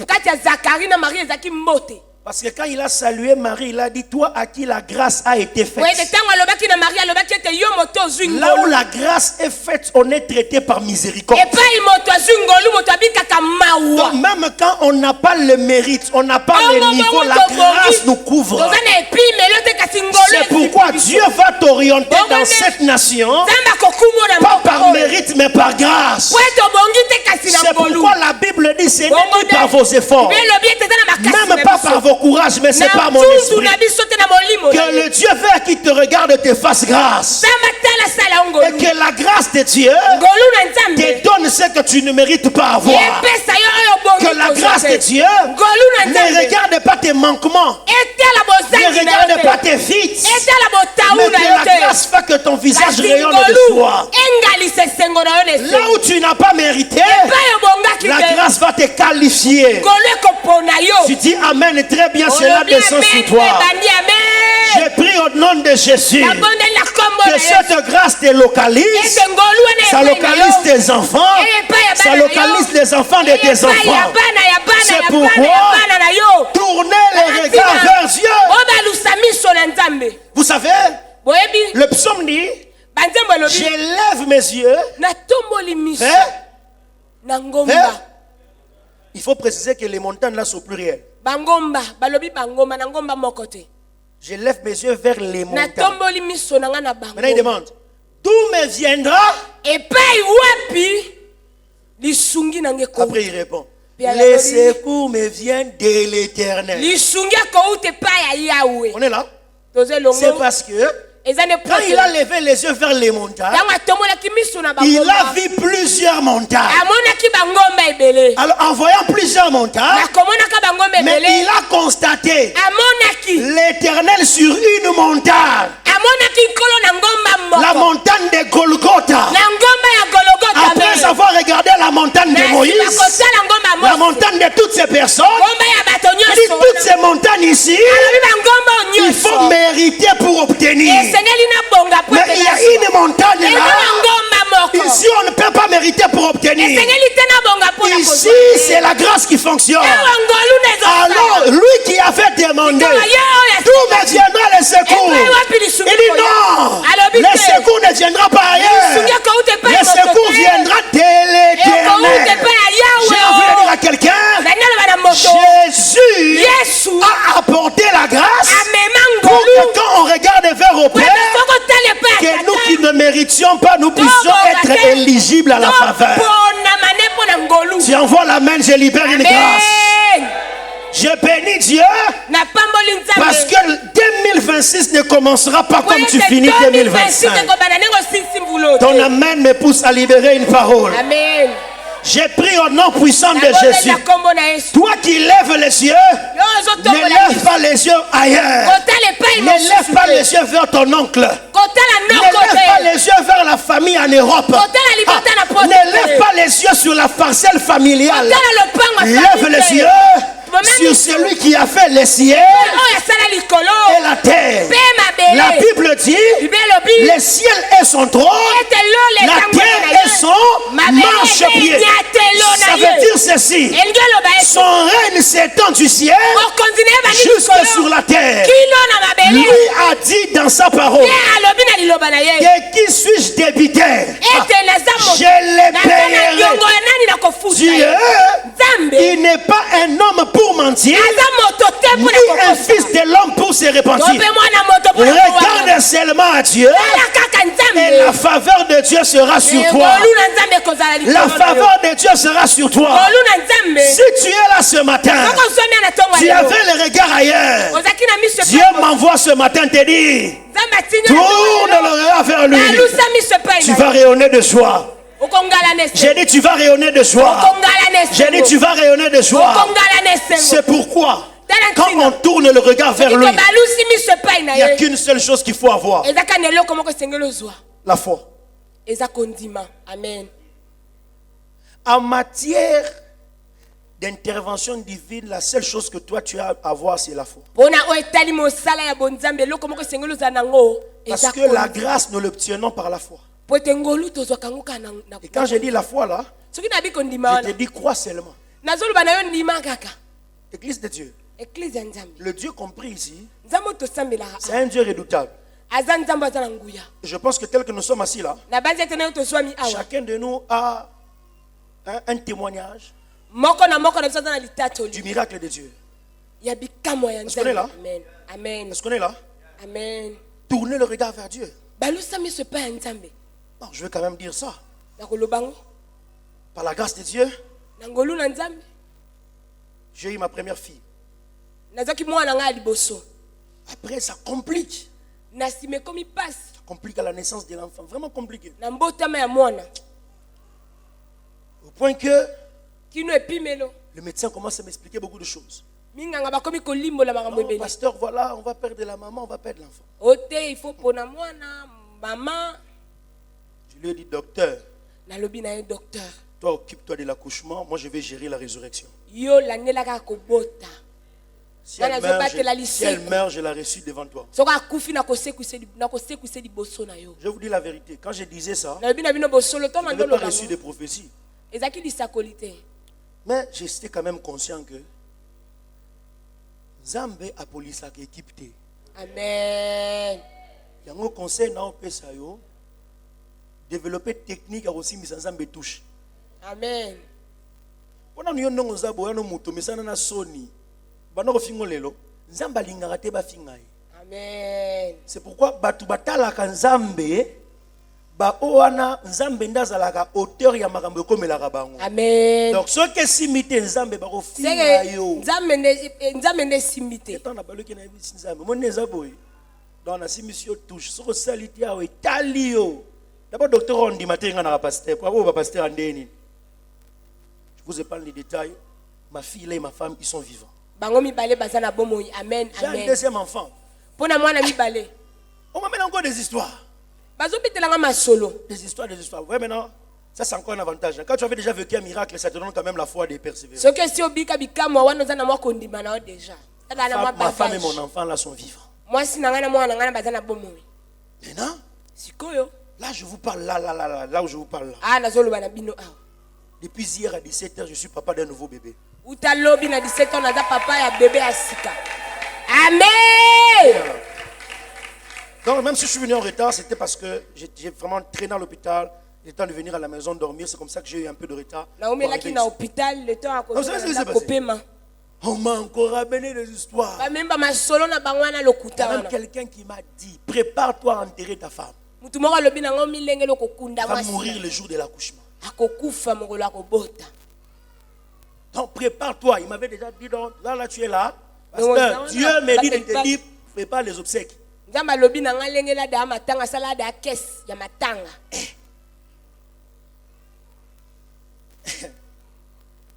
kati ya zakari na maria ezalaki mbote Parce que quand il a salué Marie, il a dit, toi à qui la grâce a été faite. oyede ntango alobaki na maria alobaki ete yo moto ozwi Là où ngolu la grâce est faite, on est traité par miséricorde. epai moto azwi ngolu moto abikaka mawa Donc même quand on n'a pas le mérite, on n'a pas le niveau, la grâce nous couvre. toza na epimelo te kasi ngolu C'est pourquoi Dieu va t'orienter dans cette nation, nzambe akokumona pas par mérite, mais par grâce. po ete obongi te kasi na C'est ngolu pourquoi la Bible dit, ce n'est ni par vos efforts, mpe elobi ete eza na makasi même pas par vos courages, mais c'est par mon ntundu esprit. na biso te na molimo na Que ye le Dieu vert qui te regarde te fasse grâce. nzambe atala sala Et ngolu que la grâce grâce de Dieu ngolu na nzambe te donne ce que tu ne mérites pas avoir. epesa yo oyo bongi Que la grâce de Dieu ngolu na ne nzambe regarde pas tes manquements, etela ne bozangi na yo regarde pas te tes vices, etela botaou mais na que yo la te grâce fait que ton visage kasi rayonne de ngolu joie. engalisa esengo na yo na Là esengo où tu n'as pas mérité, epai obongaki la te grâce va te qualifier. ngolu ekopona yo Tu dis Amen, très bien, cela olobi descend sur amen toi. ebandi amen J'ai pris au nom de Jésus nabondeli na kombo que na yesu cette grâce te localise. ete ngolu wana Ça epai na localise yo tes enfants. Ça localise les enfants de tes epai ya enfants. bana ya bana C'est ya pourquoi bana ya bana na yo tournez les regards vers Dieu. obalusa miso na nzambe Vous savez, boyebi le psaume dit, banzembo elobi j'élève mes yeux natomboli miso vers. na ngomba Il faut préciser que les montagnes là sont plurielles. bangomba balobi bangomba na ngomba moko te J'élève mes yeux vers les montagnes. natomboli miso na nga na Maintenant il bango demande, d'où me viendra? epai wapi lisungi na nge Après il répond, Puis à la les Bible, secours me viennent de l'Éternel. lisungi akouta epai ya yawe On est là? toza C'est elongo parce que eza nde quand il a levé les yeux vers les montagnes, ntango atombolaki miso na il a bangomba vu plusieurs montagnes. amonaki bangomba ebele Alors en voyant plusieurs montagnes, nakomonaka bangomba mais ebele il a constaté amonaki l'Éternel sur une montagne, amonaki nkolo na ngomba la moko montagne de Golgotha. na ngomba ya gologota Après avoir regardé la montagne de Moïse, kotala ngomba la montagne de toutes ces personnes, ngomba ya bato il dit nyonso toutes ces montagnes ici, alobi bangomba il faut nyonso mériter pour obtenir. esengeli na bonga po Mais il y a une montagne eza là, na ngomba moko ici on ne peut pas mériter pour obtenir. esengeli te na bonga po na Ici c'est la grâce qui fonctionne. ewa ngolu na Alors ezosala lui qui avait demandé, d'où me viendra le secours? epai wapi lisungi Il dit non, alobi le te secours ne viendra pas lisungi ailleurs. akouta epai Le secours viendra de ekouta l'Éternel. epai ya J'ai yawe envie de dire à quelqu'un, nanyaloba na moto Jésus yesu a apporté la grâce amema pour ngolu que quand on regarde vers au Père, sokotala epai ya que nous tata qui ne méritions pas, nous puissions être éligibles à la faveur. toponama ne mpo na ngolu Si on voit la main, je libère une grâce. amen Je bénis Dieu napamboli parce nzambe que 2026 ne commencera pas po comme tu ete finis 2026 2025. ekobanda ndenge osilisi mbula Ton te amen me pousse à libérer une parole. amen J'ai pris au nom puissant de nabondeli Jésus. na kombo na yesu Toi qui lèves les yeux, yo ne ozotombola lève pas les yeux ailleurs. kotala epai Ne lève mosusu pas te les yeux vers ton oncle. kotala Ne noko lève pas te les yeux vers la famille en Europe. kotala libota na poto Ne lève pas les yeux sur la parcelle familiale. kotala lopango ya Lève famille les te. yeux Bomani sur celui qui a fait les cieux oyo asala likolo et la terre. mpe La mabele Bible dit, bible elobi le ciel est son trône, ete lo la letango terre na est ye son marchepied. nyatelo Ça na veut ye dire ceci. elingi eloba ete Son règne s'étend du ciel mokonzi na ye bandi jusque likolo sur la terre. kino na mabele Lui a dit dans sa parole, ye alobi na liloba na ye que qui suis-je débiteur? ete naza Je le naza na payerai. yongo ya nani na kofuta Dieu, ye nzambe il n'est pas un homme pour mentir, aza moto te ni mpo na un kokosa fils de l'homme pour se to repentir. mpe mwana moto mpo na Regarde seulement à Dieu tala kaka et la nzambe faveur de Dieu sera sur toi. ngolu na nzambe ekozala likolo La na yo. faveur de Dieu sera sur toi. ngolu na nzambe Si tu es là ce matin, soko ozomia na ntongo tu ya lelo avais le regard ailleurs. ozalaki na miso Dieu m'envoie ce matin te dire, nzambe atingi tourne le regard vers lui. alusa miso epai Tu na vas ye rayonner de joie. okongala na J'ai esengo dit tu vas rayonner de joie. okongala na J'ai dit esengo tu vas rayonner de joie. okongala na esengo C'est pourquoi tala quand ntina on tourne le regard vers lui, to balusi miso epai na il n'y a ye qu'une seule chose qu'il faut avoir, eza kana eloko moko esengeli ozwa la foi. eza kondima amen En matière d'intervention divine, la seule chose que toi tu as à avoir, c'est la foi. mpona oyo etali mosala ya bonzambe eloko moko esengeli ozala nango Parce eza que la kondima grâce, nous l'obtenons par la foi. po ete ngolu tozwaka ngo kaka na Et quand je dis la foi là, soki nabi kondima je wana te dis crois seulement. nazoloba na yo ndima kaka Église de Dieu. eklise ya nzambe Le Dieu compris ici, nzambe oyo tosambelaka c'est un Dieu redoutable. aza nzambe aza na nguya Et je pense que tel que nous sommes assis là, na banzi ete na yo tozwami awa chacun de nous a un témoignage moko na biso aza na litatoli du miracle de Dieu. ya bikamwa ya Est-ce qu'on est là? nzambe amen amen Est-ce qu'on est là? amen Tournez le regard vers Dieu. balusa miso epai ya nzambe Non, je veux quand même dire ça. na koloba ngo Par la grâce de Dieu, na ngolu na nzambe j'ai eu ma première fille. nazwaki mwana na ngai ya liboso Après, ça complique. na nsima ekomi pasi compliqué à la naissance de l'enfant. Vraiment compliqué. na mbotama ya mwana Au point que kino epimelo le médecin commence à m'expliquer beaucoup de choses. minganga bakomi kolimbola makambo Non, ebele pasteur, voilà, on va perdre la maman, on va perdre l'enfant. ote il faut pona mwana mama Je lui ai dit, docteur, nalobi na ye docteur toi occupe-toi de l'accouchement, moi je vais gérer la résurrection. yo landelaka kobota Si elle, Nana, meurt, je la si elle lycée. meurt, je la reçue devant toi. soki akufi nakosekwisa liboso na yo Je vous dis la vérité, quand je disais ça, nalobi na bino bosolo to je n'avais mandolo pas reçu de prophétie. ezalaki lisakoli te Mais j'étais quand même conscient que Nzambe apolisaka équipe te. amen Yango conseil na opesa yo développer technique aussi mis Nzambe touche. amen Pona nyo ndongo za boya no muto misana na soni. Bana ko fingo lelo, Nzambe alingaka te ba finga ye. amen C'est pourquoi batu batalaka Nzambe ba oana Nzambe ndazalaka auteur ya makambo ekomelaka bango. amen Donc ce que simite Nzambe ba ko finga seke yo. nzambe nde esimbi te Tant na baloki na bisi Nzambe, mon neza boy. Dans la simission touche, soko saliti ya we talio. D'abord docteur on dit matin na pasteur, pourquoi ba pasteur andeni? Je vous épargne les détails. Ma fille et ma femme, ils sont vivants. bango mibale baza na bomoi amen J'ai un amen deuxième enfant. mpona mwana mibale On m'amène encore des histoires. bazobetelanga masolo Des histoires, des histoires. Ouais, maintenant, ça c'est encore un avantage. Quand tu avais déjà vécu un miracle, ça te donne quand même la foi de persévérer. soki esi obika bikamwa wana oza na mwa kondima na yo deja eza na mwa Ma femme et mon bagage enfant là sont vivants. mwasi na ngai na mwana na ngai na baza na bomoi Maintenant, sikoyo là je vous parle, là où je vous parle là. ah nazoloba na bino awa Depuis hier à 17h, je suis papa d'un nouveau bébé. uta lobi na 17 ans naza papa ya bebe ya sika amen Donc même si je suis venu en retard, c'était parce que j'ai vraiment traîné à l'hôpital. Il est temps de venir à la maison dormir. C'est comme ça que j'ai eu un peu de retard. pour naumelaki arriver na ici. hôpital le temps Non, c'est ce qui s'est akoza passé. kopema On m'a encore ramené des histoires. bamemba masolo na bango wana Il y lokuta a même wana quelqu'un qui m'a dit, prépare-toi à enterrer ta femme. mutu moko alobi nango milengeli okokunda Elle va mwasi mourir le jour de l'accouchement. akokufa mokolo akobota Donc prépare-toi. Il m'avait déjà dit, donc, là tu es là. Mais on Pasteur, s'en Dieu a- me dit de bah, te dire, prépare les obsèques. nzambe alobi na ngai lengeli ada ya matanga asala ada ya kese ya matanga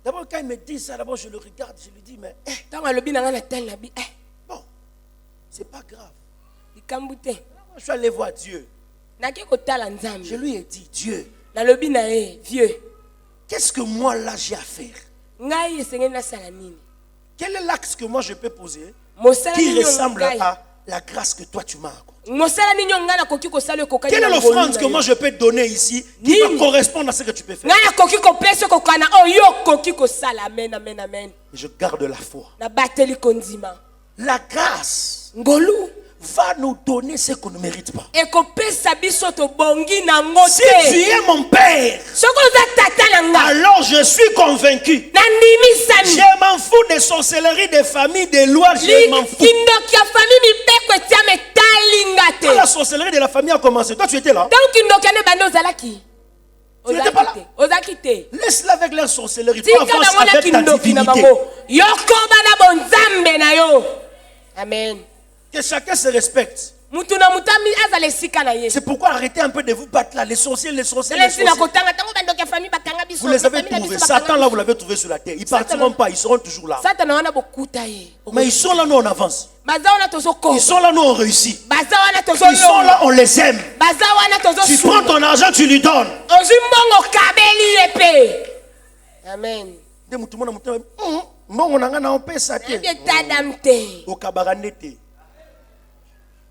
D'abord, quand il me dit ça, d'abord je le regarde, je lui dis, mais ntango alobi na ngai na tali na bi bon, c'est pas grave. likambu te Moi, je suis allé voir Dieu. naki kotala Je nzambe lui ai dit, Dieu, nalobi na ye vieux qu'est-ce que moi là j'ai à faire? ngai esengeli nasala nini Quel est l'axe que moi je peux poser mosala qui nini ressemble ngai à la grâce que toi tu m'as accordée? mosala nini yo ngai nakoki kosala ekokani Quelle est na l'offrande ngolu que na moi yo? je peux donner ici qui va Nini? correspondre à ce que tu peux faire? ngai nakoki kopesa ekokana oyo yo okoki kosala amen amen amen Et je garde la foi. nabateli kondima La grâce ngolu va nous donner ce qu'on ne mérite pas. ekopesa biso tobongi nango Si tu te es mon père, soki oza tata na ngai alors je suis convaincu. nandimisami Je m'en fous des sorcelleries, des familles, des lois, je m'en fous. kindoki ya fami mibeko etiama etalinga Quand la te sorcellerie de la famille a commencé, toi tu étais là. donc kindoki ane bande ozalaki Tu n'étais pas là. ozalaki te Laisse-la avec leur sorcellerie. Toi tika avance bango na avec ta kindoki na divinité. bango yokoba na bonzambe na yo amen Que chacun se respecte. mutu na mutu azala esika na ye C'est pourquoi arrêtez un peu de vous battre là. Les sorciers, les sorciers, les selesi na sorciers. kotanga ntango bandoki ya fami bakanga biso Vous les avez bafami na trouvés. biso Satan bakanga là, vous l'avez trouvé sur la terre. Ils partiront pas, ils seront toujours là. satana wana bokuta ye Mais ils sont là, nous on avance. baza wana Ils tozokoba sont là, nous on réussit. baza wana Ils sont tozolonga là, on les aime. baza wana Tu prends tozosunga ton argent, tu lui donnes. ozwi mbongo kabeli ye mpe amen Nde mutu mona mutu, mbongo na nga na opesa te. ebi etadam te Okabaka nete.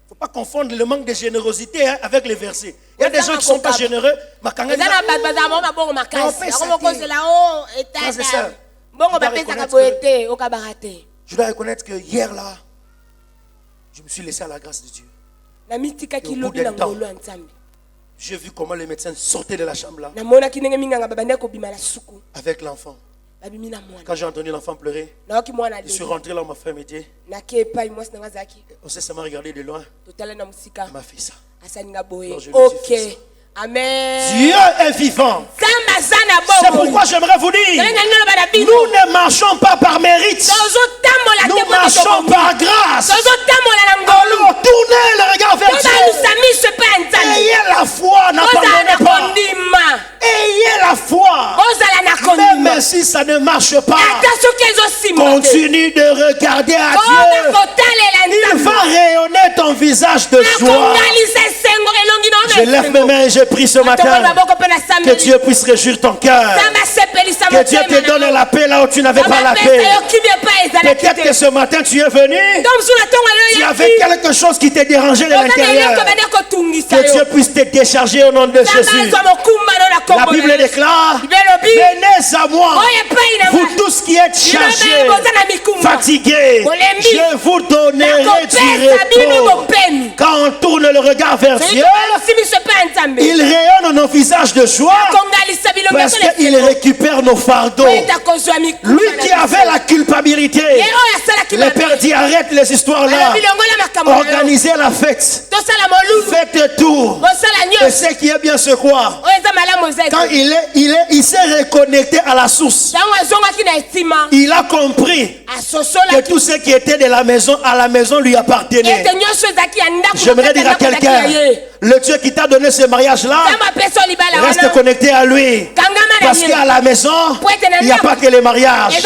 Faut pas confondre le manque de générosité hein, avec les versets. Il y a des gens qui sont pas généreux. Makanga eza na bato bazala bango mabongo makasi Opesa yango te. mokozela o Frères et sœurs, etadam mbongo je dois bapesaka reconnaître boye te okabaka te Je dois reconnaître que hier là, je me suis laissé à la grâce de Dieu. na mitikaki Et au bout lobi na d'un temps, ngolu ya nzambe J'ai vu comment les médecins sortaient de la chambre là namonaki ndenge minganga babandaki kobima na suku avec l'enfant. babimi na mwana Quand j'ai entendu l'enfant pleurer, nayoki mwana je suis aleli rentré là où ma femme était. nake epai mwasi nanga azalaki On s'est seulement regardé de loin. totala na mosika Elle m'a fait ça. asalinga boye Non, je le suis ok fait Amen. Dieu est vivant. Nzambe aza na C'est bomoi. pourquoi j'aimerais vous dire, Ndenge naloba na bino. nous ne marchons pas par mérite. Tozotambola te Nous mpo marchons tokoki. par grâce. Tozotambola na ngolu. Alors, tournez le regard vers Dieu. Tobalusa miso epai ya Nzambe. Ayez la foi, Ozala na n'abandonnez pas. kondima. Ayez la foi. Ozala na kondima. Même si ça ne marche pas, Ata soki ezosima te. continue de regarder à Koma Dieu. kotalela Il Nzambe. va rayonner ton visage de joie. Akongalisa esengo elongi na Je lève mes mains et je prie ce matin que Dieu puisse réjouir ton cœur. Que Dieu te donne la paix là où tu n'avais pas la paix. Peut-être que ce matin tu es venu, tu avais quelque chose qui te dérangeait de l'intérieur. Que Dieu puisse te décharger au nom de Jésus. La Bible déclare, venez à moi, vous tous qui êtes chargés, fatigués, je vous donnerai du repos. Quand on tourne le regard vers Dieu, il rayonne nos visages de joie parce qu'il récupère nos fardeaux. Lui qui avait la culpabilité, le Père dit arrête les histoires là, organisez la fête, faites tout. Et ce qui est bien, c'est quoi? Quand il s'est reconnecté à la source, il a compris que tout ce qui était de la maison à la maison lui appartenait. J'aimerais dire à quelqu'un, le Dieu qui t'a donné ce mariage-là, reste connecté à lui. Parce qu'à la maison, il n'y a pas que les mariages.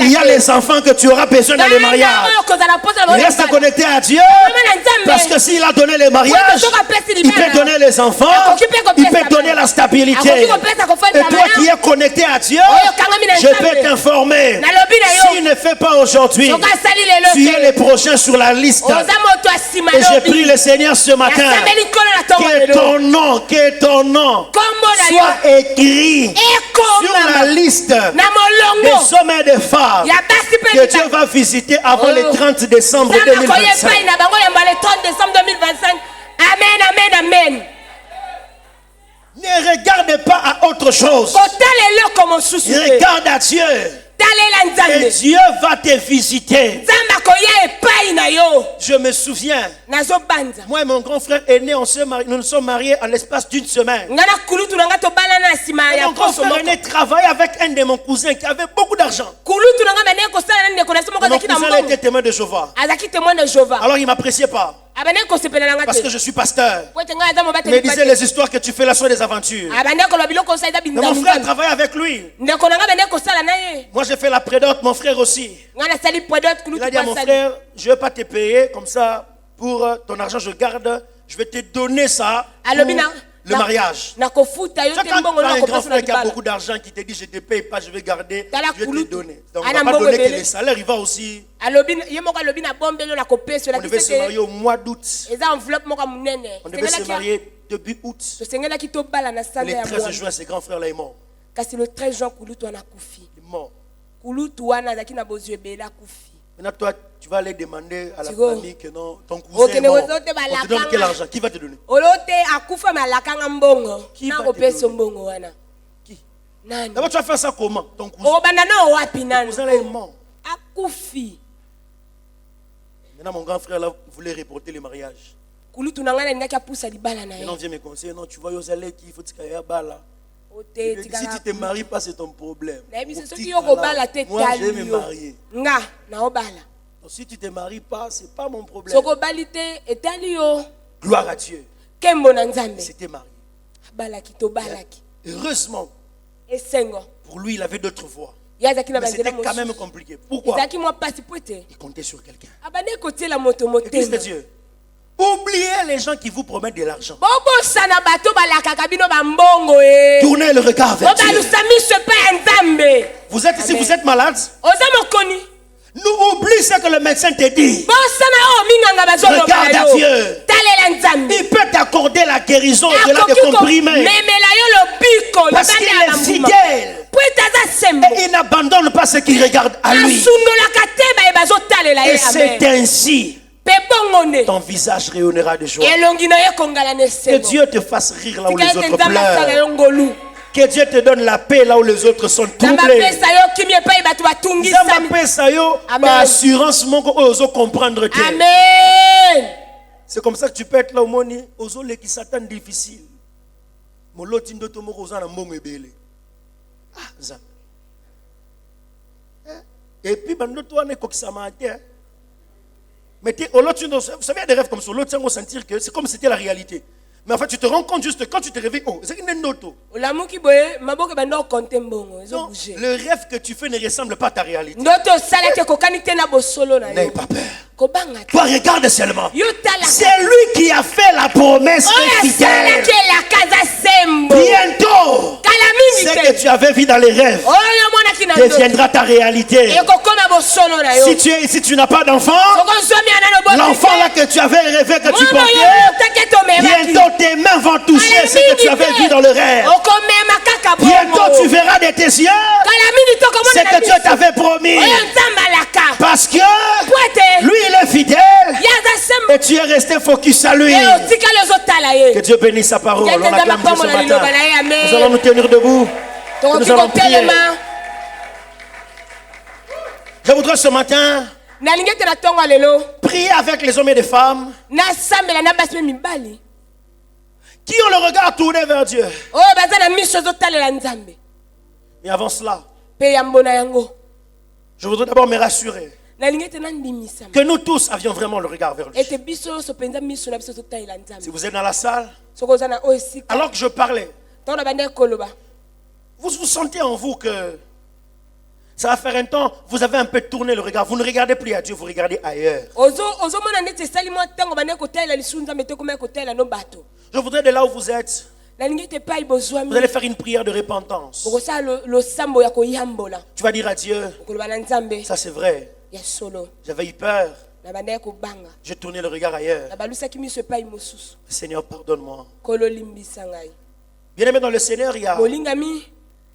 Il y a les enfants que tu auras besoin dans les mariages. Reste connecté à Dieu. Parce que s'il a donné les mariages, il peut donner les enfants, il peut donner la stabilité. Et toi qui es connecté à Dieu, je peux t'informer. S'il ne fait pas aujourd'hui, tu es le prochain sur la liste. Et je prie le Seigneur ce matin que ton nom soit écrit sur la liste des hommes et des femmes que Dieu va visiter avant le 30 décembre 2025. Amen, amen, amen. Ne regarde pas à autre chose. Regarde à Dieu. Et Dieu va te visiter. Je me souviens, moi et mon grand frère aîné, nous nous sommes mariés en l'espace d'une semaine. Mon grand frère aîné travaillait avec un de mon cousin qui avait beaucoup d'argent. Mon cousin était témoin de Jéhovah. Alors il ne m'appréciait pas. Parce que je suis pasteur. Il me disait les histoires que tu fais là sont des aventures. Mais mon frère travaille avec lui. Moi j'ai fait la prédote, mon frère aussi. Il a dit à mon frère, je ne vais pas te payer comme ça pour ton argent, je garde. Je vais te donner ça pour le mariage. Quand tu as un grand frère qui a beaucoup d'argent qui te dit je ne te paye pas, je vais garder, je vais te donner. Donc on ne va pas donner que les salaires, il va aussi. On devait se marier au mois d'août. On devait se marier début août. Le 13 juin, ce grand frère là est mort. Le 13 juin, il est mort. Maintenant, toi, tu vas aller demander à la famille que non, ton cousin est mort. On te donne quel argent? Qui va te donner? Qui va te donner? Qui? D'abord, tu vas faire ça comment? Ton cousin. Ton cousin là est mort. Maintenant, mon grand frère là voulait reporter le mariage. Maintenant, on vient me conseiller. Non, tu vois, il faut que tu ailles à Bala. Si tu te maries pas, c'est ton problème. Moi, je vais me marier. Donc, si tu te maries pas, c'est pas mon problème. Gloire à Dieu. C'était marié. Heureusement, pour lui, il avait d'autres voies. Mais c'était quand même compliqué. Pourquoi? Il comptait sur quelqu'un. Église de Dieu. Oubliez les gens qui vous promettent de l'argent. Tournez le regard vers Dieu. Vous êtes ici, vous êtes malade. Nous oublions ce que le médecin te dit. Regarde à Dieu. Il peut t'accorder la guérison au-delà des comprimés. Parce qu'il est fidèle. Et il n'abandonne pas ceux qui regardent à lui. Et c'est ainsi ton visage rayonnera de joie. Que Dieu te fasse rire là où les autres pleurent. Que Dieu te donne la paix là où les autres sont troublés. Assurance comprendre. Amen. C'est comme ça que tu peux être là au monde. Aux autres qui s'attendent difficile. moloti ndoto moko oza na mbongo ebele. Ah, Nzambe. Et puis bandoto wana ekokisama te. Mais vous savez, il y a des rêves comme ça. L'autre, on sentir que c'est comme si c'était la réalité. Mais en fait, tu te rends compte juste quand tu te réveilles. Oh, c'est une auto. Le rêve que tu fais ne ressemble pas à ta réalité. N'aie pas peur. Toi, regarde seulement. C'est lui qui a fait la promesse fidèle. Bientôt, ce que tu avais vu dans les rêves deviendra ta réalité. Si tu n'as pas d'enfant, l'enfant là que tu avais rêvé que tu portais, bientôt tes mains vont toucher ce que tu avais vu dans le rêve. Bientôt tu verras de tes yeux ce que Dieu t'avait promis. Parce que lui il est fidèle et tu es resté focus à lui. Que Dieu bénisse sa parole. On acclame Dieu ce matin. Nous allons nous tenir debout. Nous allons prier. Je voudrais ce matin prier avec les hommes et les femmes qui ont le regard tourné vers Dieu. Mais avant cela, je voudrais d'abord me rassurer que nous tous avions vraiment le regard vers lui. Si vous êtes dans la salle, alors que je parlais, vous sentez en vous que ça va faire un temps, vous avez un peu tourné le regard. Vous ne regardez plus à Dieu, vous regardez ailleurs. Je voudrais de là où vous êtes, vous allez faire une prière de repentance. Tu vas dire à Dieu, ça c'est vrai, j'avais eu peur, j'ai tourné le regard ailleurs. Seigneur, pardonne-moi. Bien-aimé dans le Seigneur, il y a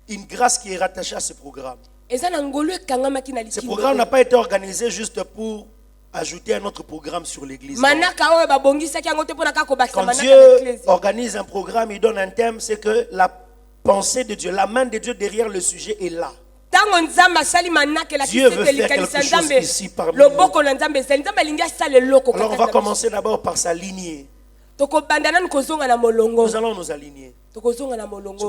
une grâce qui est rattachée à ce programme. Ce programme n'a pas été organisé juste pour ajouter un autre programme sur l'église. Quand Dieu organise un programme, il donne un thème, c'est que la pensée de Dieu, la main de Dieu derrière le sujet est là. Dieu veut faire quelque chose ici parmi nous. Alors on va commencer d'abord par s'aligner. Nous allons nous aligner. C'est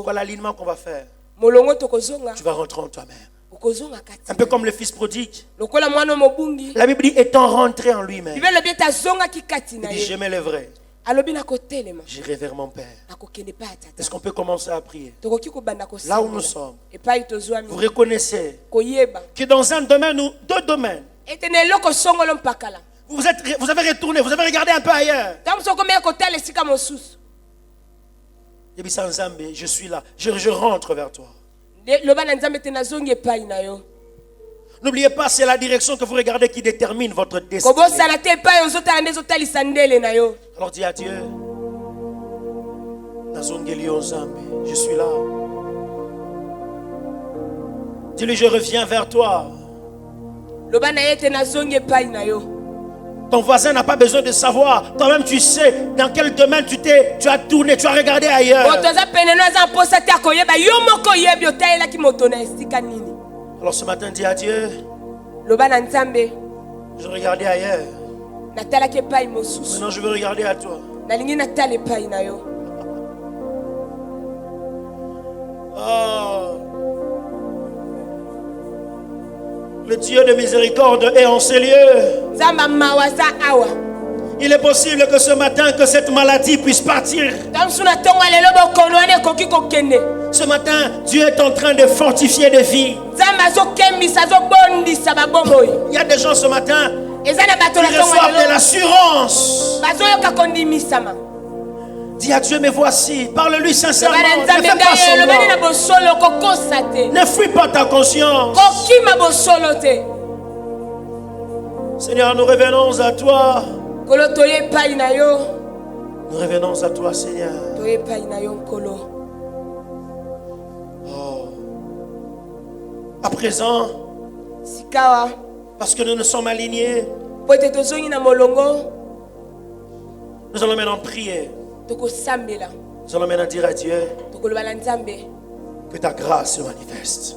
quoi l'alignement qu'on va faire? Tu vas rentrer en toi-même. Un peu comme le fils prodigue. La Bible dit étant rentré en lui-même, il dit je m'élèverai, j'irai vers mon Père. Est-ce qu'on peut commencer à prier? Là où nous sommes, vous reconnaissez que dans un domaine ou deux domaines, vous avez retourné, vous avez regardé un peu ailleurs. Je suis là, je rentre vers toi. N'oubliez pas, c'est la direction que vous regardez qui détermine votre destinée. Alors dis à Dieu, je suis là. Dis-lui, je reviens vers toi. Ton voisin n'a pas besoin de savoir. Toi-même, tu sais dans quel domaine tu as tourné, tu as regardé ailleurs. Alors ce matin, dis à Dieu, je regardais ailleurs. Maintenant, je veux regarder à toi. Oh. Le Dieu de miséricorde est en ces lieux. Il est possible que ce matin, que cette maladie puisse partir. Ce matin, Dieu est en train de fortifier des vies. Il y a des gens ce matin qui reçoivent de l'assurance. Dis à Dieu, me voici. Parle-lui sincèrement. Ne fais pas semblant. Ne fuis pas ta conscience. Seigneur, nous revenons à toi. Nous revenons à toi, Seigneur. Oh. À présent, parce que nous nous sommes alignés, nous allons maintenant prier. Nous allons maintenant dire à Dieu que ta grâce se manifeste.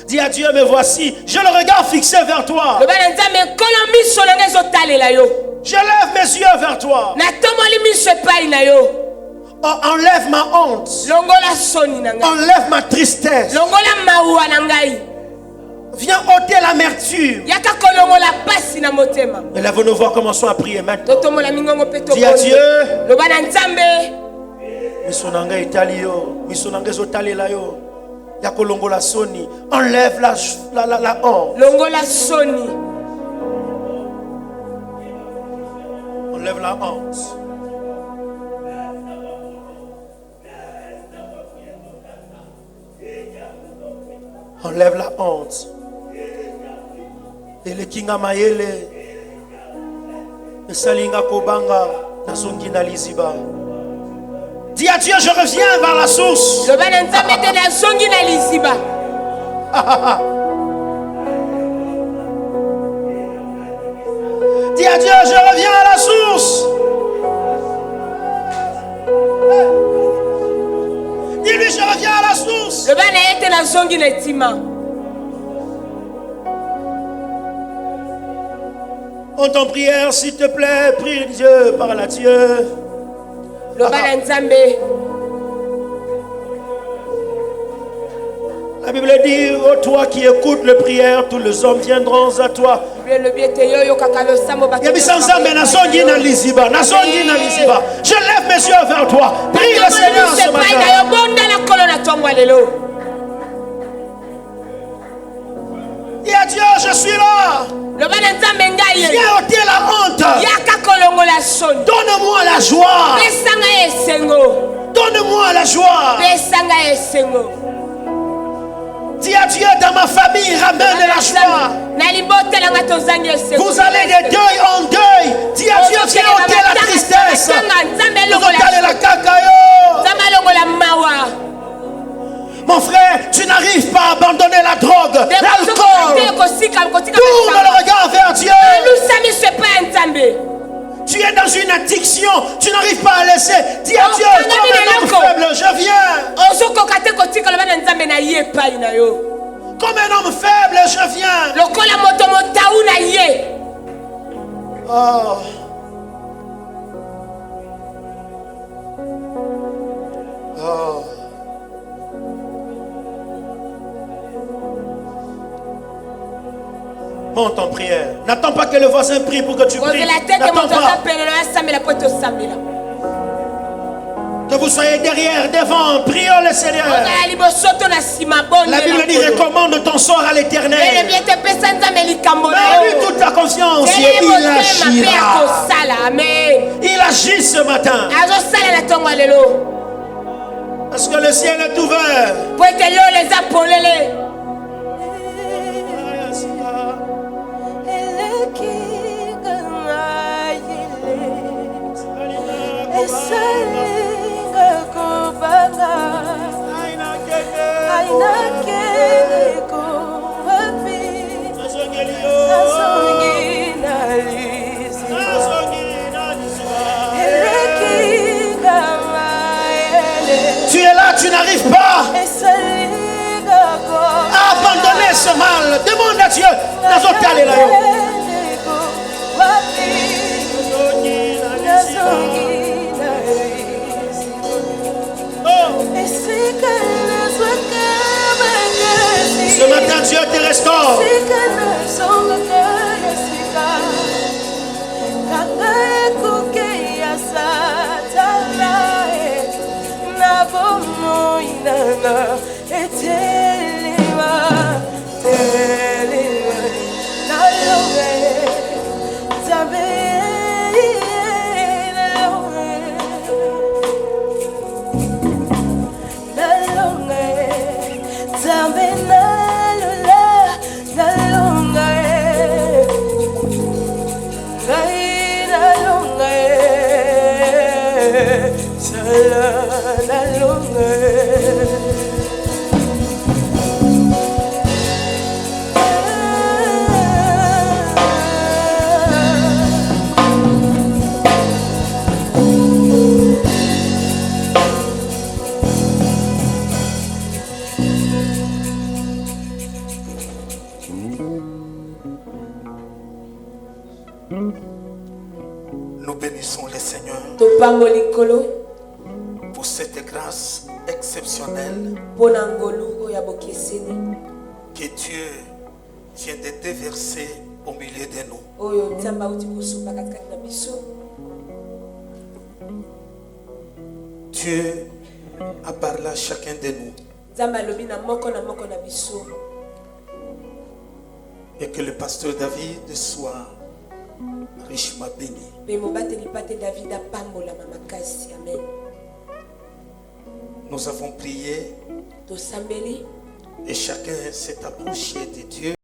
Dis à Dieu, me voici, j'ai le regard fixé vers toi. Je lève mes yeux vers toi. Enlève ma honte. longola soni na ngai, Enlève ma tristesse. longola mawa na ngai, Viens ôter l'amertume. yaka kolongola pasi na motema. Élève-nous voir, commençons à prier maintenant. Totomola mingongo pe Dis à tokoni. Dieu. Loba na Nzambe, Misonanga itali yo, misonanga zotalela yo. Ya kolongola soni. Enlève la honte. longola soni, Enlève la honte. Enlève la honte. Ele kinga mayele. Esalinga kobanga. Nazongi na liziba. Dis à Dieu, je reviens vers la source. loba na Nzambe te na zongi na liziba. Dis à Dieu, je reviens à la source. Dis-lui, je reviens à la source. Loba na ye te na zongi na etima. En ton prière, s'il te plaît, prie Dieu, parle à Dieu. Loba na Nzambe, La Bible dit, oh toi qui écoutes les prières, tous les hommes viendront à toi. lobi ete yo yokaka losambo bato Yabisanzambe, nazongi na liziba, nazongi na liziba. Je lève mes yeux vers toi. Prie le Seigneur ce epai na matin. yo bonda na kolo na tongo ya lelo. Dis à Dieu, je suis là. Loba na Nzambe ngai ye, Viens ôter la honte. yaka kolongola soni, Donne-moi la joie. pesanga esengo, Donne-moi la joie. pesanga esengo. Dis à Dieu, dans ma famille, ramène la joie. na libotela nga tozangi esengo. Vous allez de deuil en deuil. Dis à Dieu, viens ôter la tristesse. Nzambe Ôter alongola la cacaillot. Nzambe alongola mawa. Mon frère, tu n'arrives pas à abandonner la drogue, l'alcool. Tourne le regard vers Dieu. Tu es dans une addiction, tu n'arrives pas à laisser. Dis à Dieu, comme un homme faible, je viens. Comme un homme faible, je viens. Oh. Oh. Monte en prière. N'attends pas que le voisin prie pour que tu pries. N'attends pas. Que vous soyez derrière, devant, prions le Seigneur. La Bible dit, recommande ton sort à l'Éternel. Mets-lui toute ta confiance et il agira. Il agit ce matin. Parce que le ciel est ouvert. Tu es là, tu n'arrives pas à abandonner ce mal. Demande à Dieu. Ce matin, Dieu te restaure. Nous bénissons le Seigneur Topango likolo pour exceptionnelle mpo na ngolu oyo ya bokeseni que Dieu vient de déverser au milieu de nous. oyo nzambe auti kosopa katikati na biso. Dieu a parlé à chacun de nous. Nzambe alobi na moko na biso. Et que le pasteur David soit richement béni. Mpe mobateli pate David apambolama makasi. Amen. Nous avons prié Tosambeli et chacun s'est approché de Dieu.